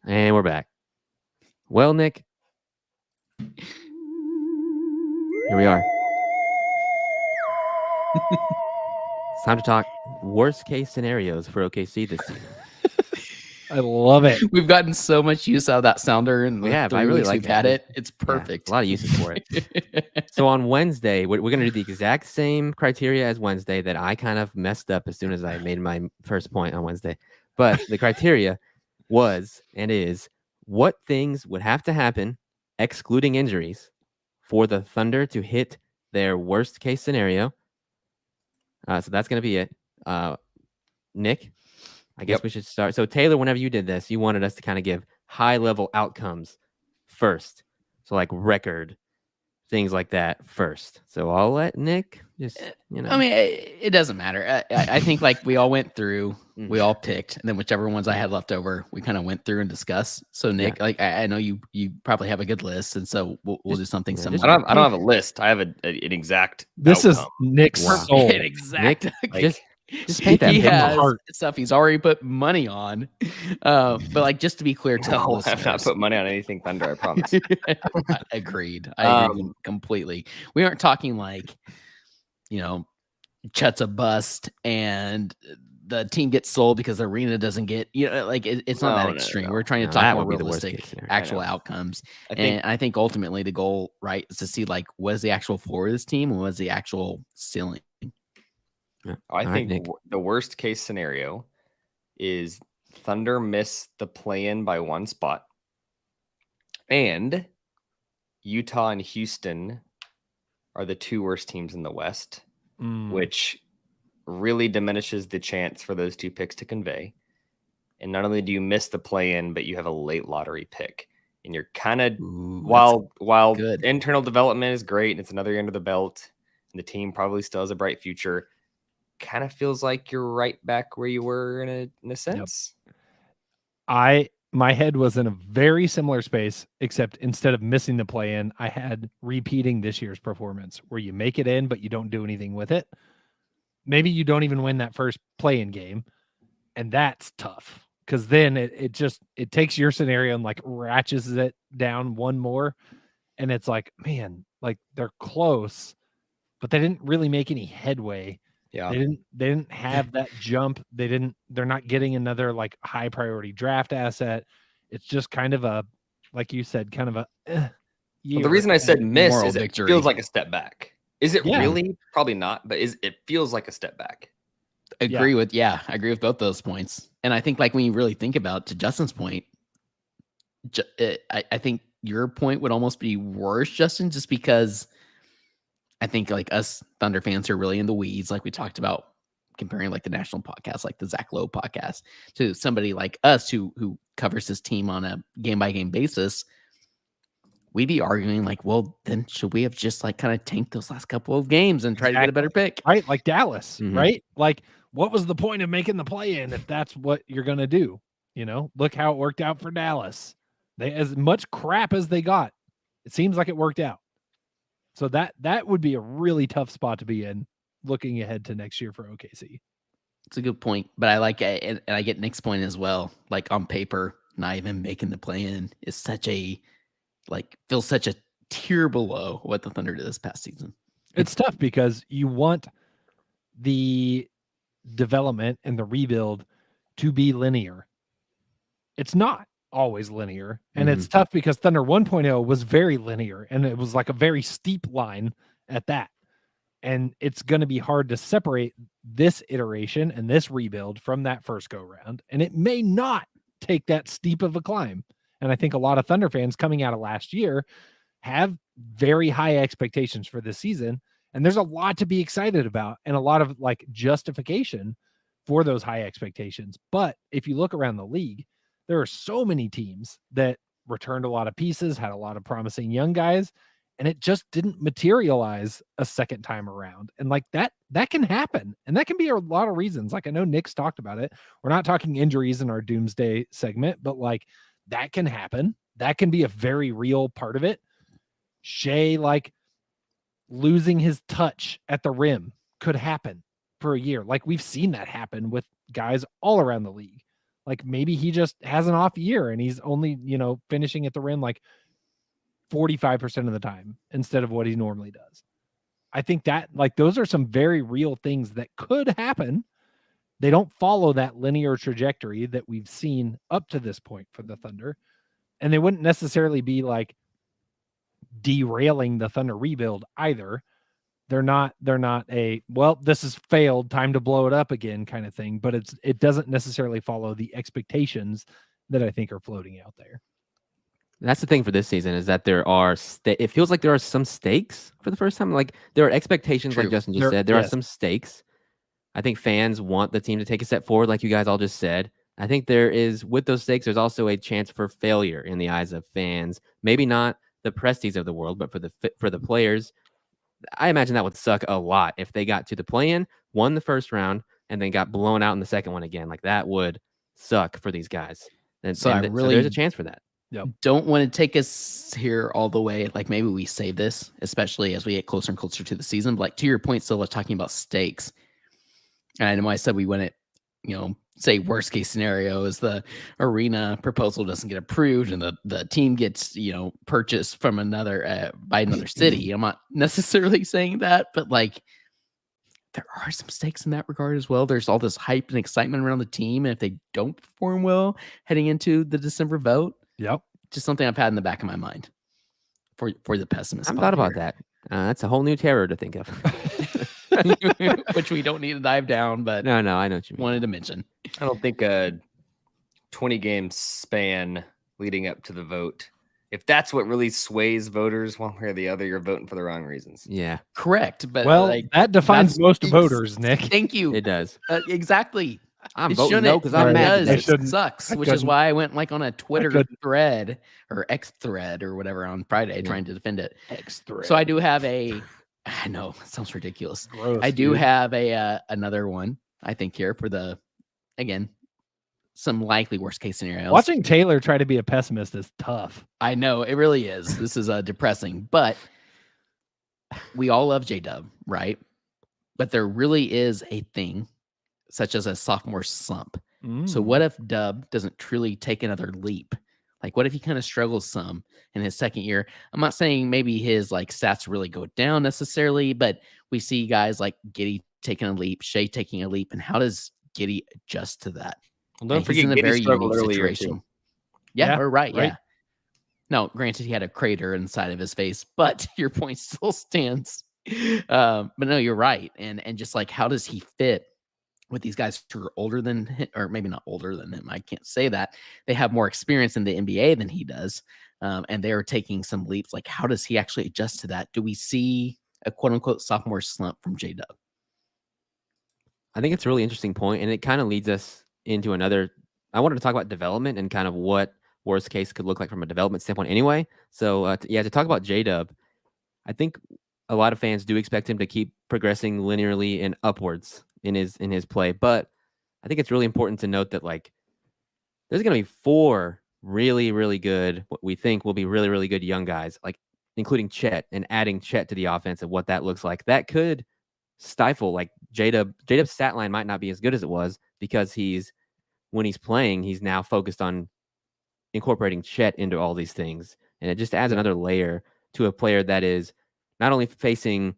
And we're back. Well, Nick, here we are. It's time to talk worst case scenarios for OKC this season. I love it. We've gotten so much use out of that sounder in the We have. I 3 really weeks like we've it. had it. It's Yeah, perfect. a lot of uses for it. So on Wednesday, we're going to do the exact same criteria as Wednesday that I kind of messed up as soon as I made my first point on Wednesday. But the criteria was and is what things would have to happen, excluding injuries, for the Thunder to hit their worst case scenario. So that's going to be it. Nick, I guess we should start. So Taylor, whenever you did this, you wanted us to kind of give high level outcomes first. So like record, things like that first. So I'll let Nick just, I mean, it doesn't matter. I think like we all went through, Mm. we all picked, and then whichever ones I had left over, we kind of went through and discussed. So Nick, like I know you probably have a good list, and so we'll do something yeah, similar. just- I don't have a list. I have an exact. This outcome. is Nick's Wow. soul. An exact. Nick, just paint that he from the has heart. stuff he's already put money on. But like just to be clear to the No, I have not listeners, put money on anything Thunder. I promise. Agreed. I agree Um, completely. We aren't talking like, Chet's a bust and the team gets sold because the arena doesn't get, like it's not No, that no, extreme. no. We're trying to No, talk that more would be the worst realistic case scenario. actual I know. outcomes. I think And I think ultimately the goal, right, is to see like what is the actual floor of this team and what is the actual ceiling. I All right, think Nick. the worst case scenario is Thunder miss the play-in by 1 spot, and Utah and Houston are the 2 worst teams in the West, which really diminishes the chance for those 2 picks to convey. And not only do you miss the play-in, but you have a late lottery pick, and you're kind of while good. internal development is great and it's another year under the belt, and the team probably still has a bright future. Kind of feels like you're right back where you were in a sense. My head was in a very similar space, except instead of missing the play in, I had repeating this year's performance where you make it in, but you don't do anything with it. Maybe you don't even win that first play in game. And that's tough because then it takes your scenario and like ratchets it down one more. And it's like, man, like they're close, but they didn't really make any headway. Yeah. They didn't have that jump. They're not getting another like high priority draft asset. It's just kind of a, like you said, kind of a Well, year. the reason I said miss moral is it victory. feels like a step back. Is it Yeah. really? Probably not, but it feels like a step back. I agree with both those points. And I think like when you really think about to Justin's point, I think your point would almost be worse, Justin, just because I think like us Thunder fans are really in the weeds, like we talked about comparing like the national podcast, like the Zach Lowe podcast, to somebody like us who covers this team on a game by game basis, we'd be arguing like, well, then should we have just like kind of tanked those last couple of games and try to get a better pick? Right. Like Dallas, Mhm. right? Like, what was the point of making the play in if that's what you're going to do? You know, look how it worked out for Dallas. They, as much crap as they got, it seems like it worked out. So that would be a really tough spot to be in looking ahead to next year for OKC. It's a good point, but I like it, and I get Nick's point as well. Like on paper, not even making the play in is such a feels such a tier below what the Thunder did this past season. It's tough because you want the development and the rebuild to be linear. It's not always linear, and it's tough because Thunder 1.0 was very linear, and it was like a very steep line at that. And it's going to be hard to separate this iteration and this rebuild from that first go round, and it may not take that steep of a climb. And I think a lot of Thunder fans coming out of last year have very high expectations for this season. And there's a lot to be excited about and a lot of like justification for those high expectations. But if you look around the league, there are so many teams that returned a lot of pieces, had a lot of promising young guys, and it just didn't materialize a second time around. And like that can happen. And that can be a lot of reasons. Like I know Nick's talked about it. We're not talking injuries in our doomsday segment, but like that can happen. That can be a very real part of it. Shea, like losing his touch at the rim could happen for a year. Like we've seen that happen with guys all around the league. Like maybe he just has an off year and he's only, finishing at the rim like 45% of the time instead of what he normally does. I think that like those are some very real things that could happen. They don't follow that linear trajectory that we've seen up to this point for the Thunder. And they wouldn't necessarily be like derailing the Thunder rebuild either. They're not a, well, this has failed, time to blow it up again kind of thing, but it doesn't necessarily follow the expectations that I think are floating out there. That's the thing for this season is that there are it feels like there are some stakes for the first time. Like there are expectations, True. like Justin just said. There are some stakes. I think fans want the team to take a step forward, like you guys all just said. I think there is, with those stakes, there's also a chance for failure in the eyes of fans. Maybe not the Presties of the world, but for the players, I imagine that would suck a lot if they got to the play-in, won the first round, and then got blown out in the second one again. Like that would suck for these guys. So there's a chance for that. Yep. Don't want to take us here all the way. Like maybe we save this, especially as we get closer and closer to the season. But like to your point, still talking about stakes. And I know I said we went it, say worst case scenario is the arena proposal doesn't get approved and the team gets, purchased from by another city. I'm not necessarily saying that, but like there are some stakes in that regard as well. There's all this hype and excitement around the team. And if they don't perform well heading into the December vote, yep, just something I've had in the back of my mind for the pessimist. I haven't thought about that. That's a whole new terror to think of. Which we don't need to dive down, but no, I know what you mean. Wanted to mention. I don't think a 20-game span leading up to the vote, if that's what really sways voters one way or the other, you're voting for the wrong reasons. Yeah, correct. But that defines most voters, Nick. Thank you. It does. Exactly. I'm voting no because I'm mad. It sucks, which is why I went like on a Twitter thread or X thread or whatever on Friday trying to defend it. X thread. So I do have I know it sounds ridiculous. Gross, I do have another one, I think, here for some likely worst case scenarios. Watching Taylor try to be a pessimist is tough. I know it really is. This is depressing, but we all love J-Dub, right? But there really is a thing such as a sophomore slump. So what if Dub doesn't truly take another leap? Like, what if he kind of struggles some in his second year? I'm not saying maybe his like stats really go down necessarily, but we see guys like Giddey taking a leap, Shea taking a leap, and how does Giddey adjust to that? Well, don't forget Giddey struggled earlier too. Yeah, we're right. Yeah. No, granted, he had a crater inside of his face, but your point still stands. But no, you're right. And just like, how does he fit with these guys who are older than him, or maybe not older than him? I can't say that. They have more experience in the NBA than he does. And they're taking some leaps. Like, how does he actually adjust to that? Do we see a quote unquote sophomore slump from J-Dub? I think it's a really interesting point, and it kind of leads us into another. I wanted to talk about development and kind of what worst case could look like from a development standpoint anyway. So to talk about J-Dub, I think a lot of fans do expect him to keep progressing linearly and upwards in his play. But I think it's really important to note that like there's going to be 4 really, really good, what we think will be really, really good young guys, like including Chet, and adding Chet to the offense and what that looks like. That could stifle like J-Dub's stat line might not be as good as it was because when he's playing, he's now focused on incorporating Chet into all these things. And it just adds another layer to a player that is not only facing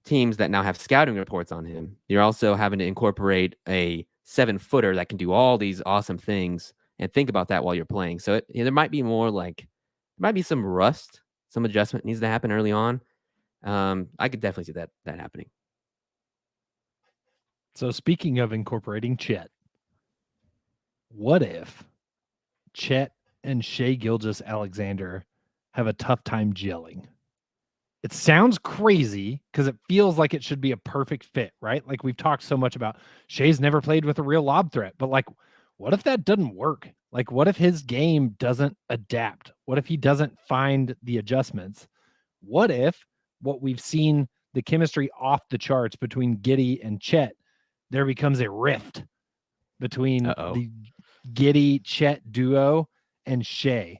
teams that now have scouting reports on him, you're also having to incorporate a 7-footer that can do all these awesome things, and think about that while you're playing. So there might be some rust, some adjustment needs to happen early on. I could definitely see that happening. So speaking of incorporating Chet, what if Chet and Shai Gilgeous-Alexander have a tough time gelling? It sounds crazy because it feels like it should be a perfect fit, right? Like we've talked so much about Shai's never played with a real lob threat, but like, what if that doesn't work? Like, what if his game doesn't adapt? What if he doesn't find the adjustments? What if what we've seen, the chemistry off the charts between Giddey and Chet, there becomes a rift between the Giddey Chet duo and Shai,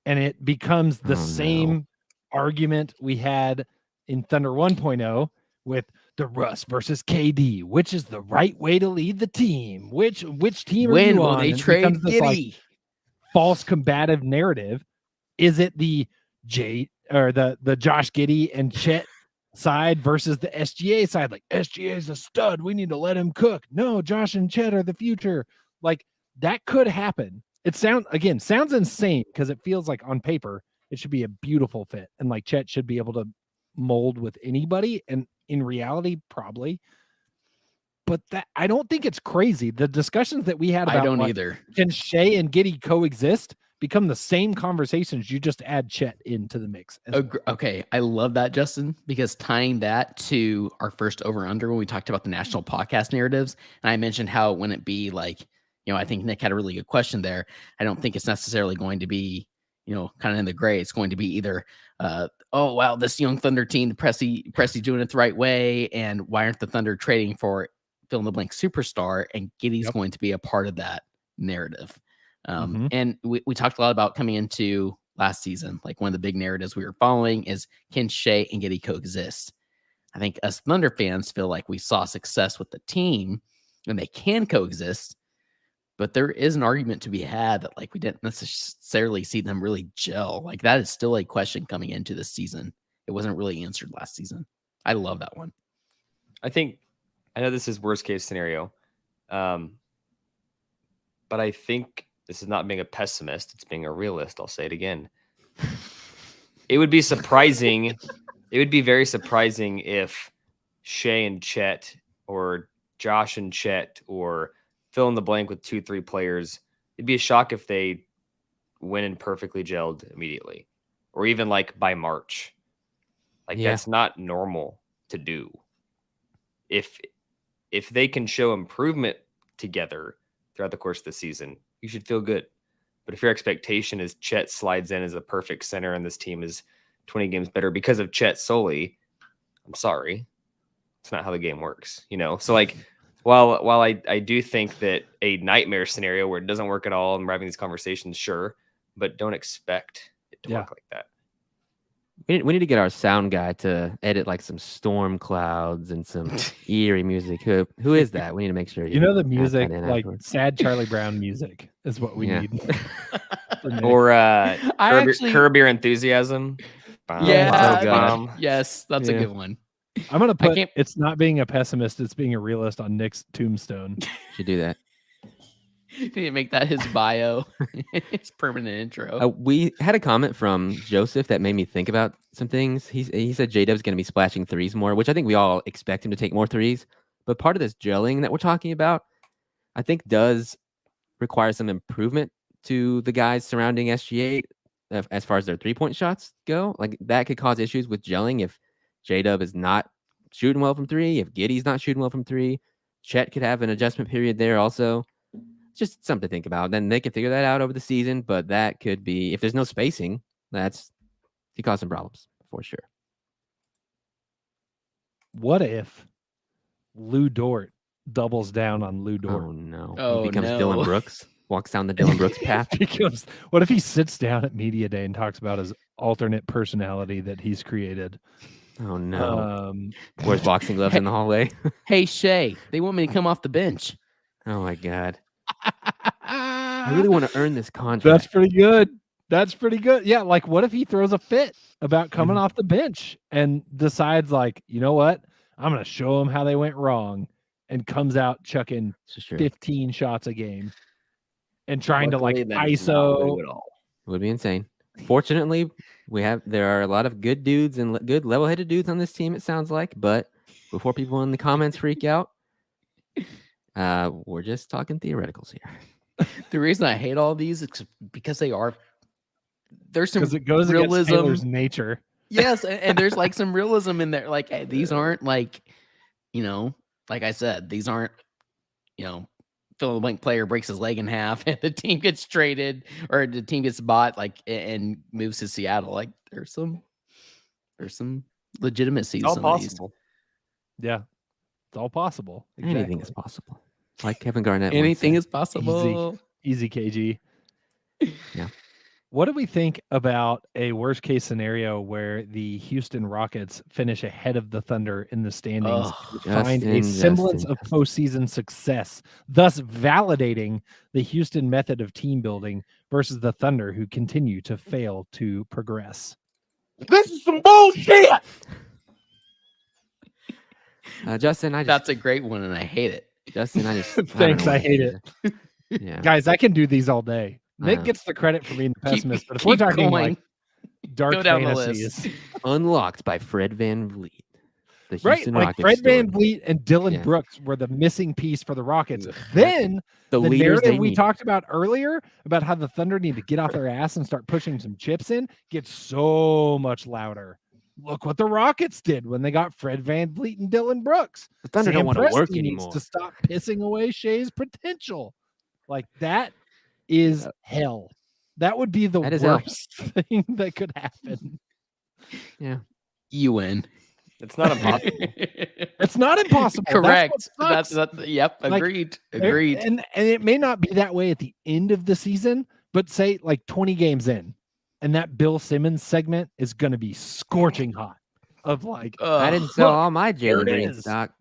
and it becomes the same argument we had in Thunder 1.0 with the Russ versus KD. Which is the right way to lead the team? Which team are you on? They trade Giddey? Like false combative narrative. Is it the the Josh Giddey and Chet side versus the SGA side? Like, SGA is a stud, we need to let him cook. No, Josh and Chet are the future. Like, that could happen. It sounds insane because it feels like on paper it should be a beautiful fit, and like Chet should be able to mold with anybody, and in reality probably. But that, I don't think it's crazy. The discussions that we had about I don't either. Can Shai and Giddey coexist become the same conversations. You just add Chet into the mix. Okay, I love that, Justin, because tying that to our first over-under when we talked about the national podcast narratives, and I mentioned how it wouldn't be like, I think Nick had a really good question there. I don't think it's necessarily going to be, kind of in the gray. It's going to be either, oh, wow, this young Thunder team, the Pressy doing it the right way, and why aren't the Thunder trading for fill in the blank superstar? And Giddey's going to be a part of that narrative. And we talked a lot about coming into last season. Like, one of the big narratives we were following is, can Shai and Giddey coexist? I think us Thunder fans feel like we saw success with the team and they can coexist, but there is an argument to be had that like we didn't necessarily see them really gel. Like, that is still a question coming into this season. It wasn't really answered last season. I love that one. I know this is worst case scenario, but I think this is not being a pessimist. It's being a realist. I'll say it again. It would be surprising. It would be very surprising if Shai and Chet, or Josh and Chet, or fill in the blank with 2-3 players. It'd be a shock if they went and perfectly gelled immediately, or even like by March. Like, that's not normal to do. If they can show improvement together throughout the course of the season, you should feel good. But if your expectation is Chet slides in as a perfect center and this team is 20 games better because of Chet solely, I'm sorry. It's not how the game works, So like, while I do think that a nightmare scenario where it doesn't work at all and we're having these conversations, sure, but don't expect it to work like that. We need to get our sound guy to edit like some storm clouds and some eerie music. Who is that? We need to make sure the music, like sad Charlie Brown music, is what we need. Or Curb Your Enthusiasm. Yes, that's a good one. I'm gonna put it's not being a pessimist, it's being a realist on Nick's tombstone. Should do that. You need to make that his bio, his permanent intro. We had a comment from Joseph that made me think about some things. He said J-Dub's going to be splashing threes more, which I think we all expect him to take more threes. But part of this gelling that we're talking about, I think, does require some improvement to the guys surrounding SGA as far as their 3-point shots go. Like, that could cause issues with gelling if J-Dub is not shooting well from three, if Giddey's not shooting well from three, Chet could have an adjustment period there also. Just something to think about. Then they can figure that out over the season, but that could be, if there's no spacing, that's could cause some problems for sure. What if Lou Dort doubles down on Lou Dort? Oh no. Oh, He becomes no. Dylan Brooks, walks down the Dylan Brooks path. What if he sits down at media day and talks about his alternate personality that he's created? Oh no. Wears boxing gloves in the hallway. Hey, Shay, they want me to come off the bench. Oh my God. I really want to earn this contract. That's pretty good. That's pretty good. Yeah, like what if he throws a fit about coming off the bench and decides, like, you know what? I'm going to show them how they went wrong, and comes out chucking 15 shots a game and trying to like ISO. It would be insane. Fortunately, there are a lot of good dudes and good level-headed dudes on this team, it sounds like. But before people in the comments freak out, we're just talking theoreticals here. The reason I hate all these is because there's some it goes against Taylor's nature. Yes, and there's like some realism in there. Like, hey, these aren't like, like I said, these aren't, fill in the blank player breaks his leg in half and the team gets traded or the team gets bought and moves to Seattle. Like there's some legitimacy. It's all possible. Yeah, it's all possible. Exactly. Anything is possible. Like Kevin Garnett. Anything is possible. Easy, KG. Yeah. What do we think about a worst case scenario where the Houston Rockets finish ahead of the Thunder in the standings, find a semblance of postseason success, thus validating the Houston method of team building versus the Thunder, who continue to fail to progress? This is some bullshit. Justin, that's a great one, and I hate it. Justin, I just thanks. I hate it. Yeah, guys, I can do these all day. Nick gets the credit for being the pessimist, but if we're talking like dark fantasies, unlocked by Fred VanVleet, the right? Houston Like Rockets Fred story. VanVleet and Dylan Brooks were the missing piece for the Rockets. Then the narrative we talked about earlier about how the Thunder need to get off their ass and start pushing some chips in gets so much louder. Look what the Rockets did when they got Fred VanVleet and Dylan Brooks. The Thunder don't want to work needs anymore. To stop pissing away Shea's potential. Like that is hell. That would be the worst thing that could happen. Yeah. You win. It's not impossible. It's not impossible. Correct. Yep. Agreed. Like, Agreed. And it may not be that way at the end of the season, but say like 20 games in, and that Bill Simmons segment is going to be scorching hot. Of like, I didn't sell all my Jalen Green stock.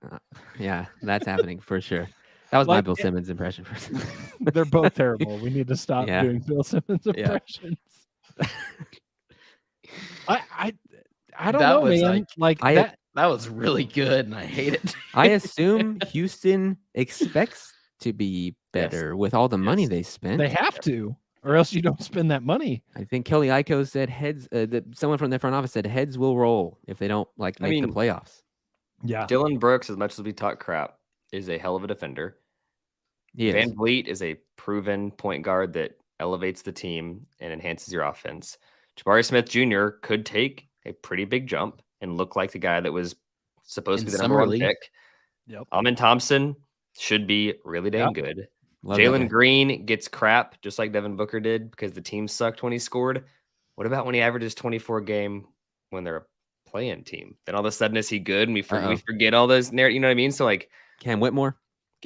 Yeah, that's happening for sure. That was my Bill Simmons impression. They're both terrible. We need to stop doing Bill Simmons impressions. I don't know, man. That was really good, and I hate it. I assume Houston expects to be better with all the money they spent. They have to, or else you don't spend that money. I think Kelly Iko said heads. Someone from their front office said heads will roll if they don't make the playoffs. Yeah, Dylan Brooks, as much as we talk crap, is a hell of a defender. VanVleet is a proven point guard that elevates the team and enhances your offense. Jabari Smith Jr. could take a pretty big jump and look like the guy that was supposed to be the number one pick. Yep. Amin Thompson should be really dang good. Jalen Green gets crap just like Devin Booker did because the team sucked when he scored. What about when he averages 24 a game when they're a play-in team? Then all of a sudden is he good and we forget all those narratives, you know what I mean? So like Cam Whitmore.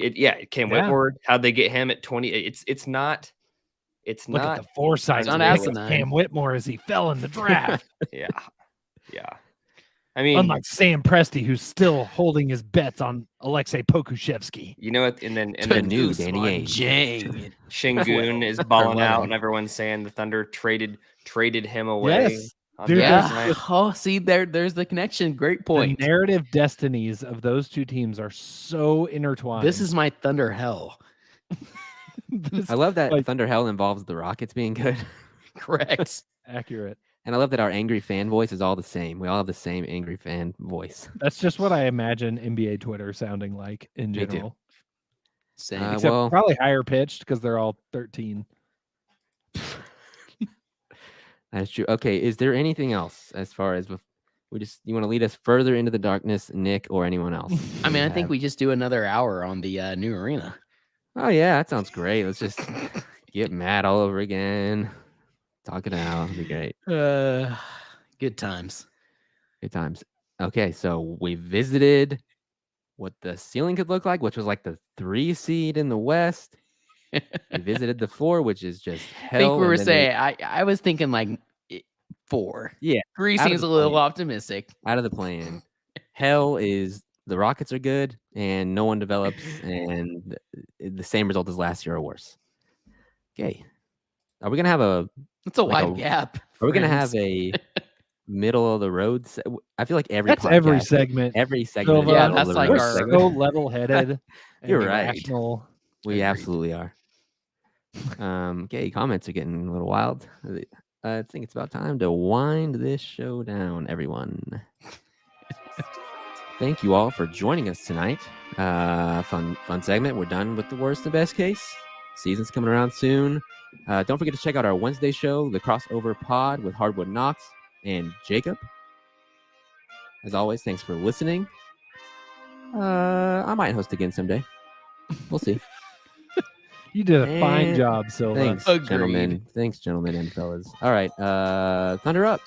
Whitmore. How'd they get him at 20? It's not. Look at the foresight on asinine. Cam Whitmore as he fell in the draft. Yeah. I mean, unlike Sam Presti, who's still holding his bets on Alexei Pokushevsky. You know what? And then new Danny Ainge. Shingun is balling out, and everyone's saying the Thunder traded him away. Yes. Dude, yeah. Oh, see, there's the connection. Great point. The narrative destinies of those two teams are so intertwined. This is my Thunder hell. I love that Thunder hell involves the Rockets being good. Correct. Accurate. And I love that our angry fan voice is all the same. We all have the same angry fan voice. That's just what I imagine NBA Twitter sounding like in general. Same. Except probably higher pitched because they're all 13. That's true. Okay, is there anything else as far as You want to lead us further into the darkness, Nick, or anyone else? I mean, I think we just do another hour on the new arena. Oh yeah, that sounds great. Let's just get mad all over again. Talk it out. It'll be great. Good times. Good times. Okay, so we visited what the ceiling could look like, which was like the 3 seed in the West. We visited the 4, which is just hell. I think we were saying I was thinking like 4. Yeah, 3 seems a little optimistic. Out of the plan. Hell is the Rockets are good and no one develops, and the same result as last year or worse. Okay. Are we gonna have a? It's a wide gap. Are we gonna have a middle of the road? I feel like that's every segment. Every segment. So, yeah, that's like our so level-headed. You're right. Rational. We absolutely are. Okay, comments are getting a little wild. I think it's about time to wind this show down, everyone. Thank you all for joining us tonight. Fun segment. We're done with the worst and best case. Season's coming around soon. Don't forget to check out our Wednesday show, the Crossover Pod with Hardwood Knox and Jacob. As always, thanks for listening. I might host again someday. We'll see. You did a fine job, Silva. Thanks, gentlemen. Thanks, gentlemen and fellas. All right. Thunder up.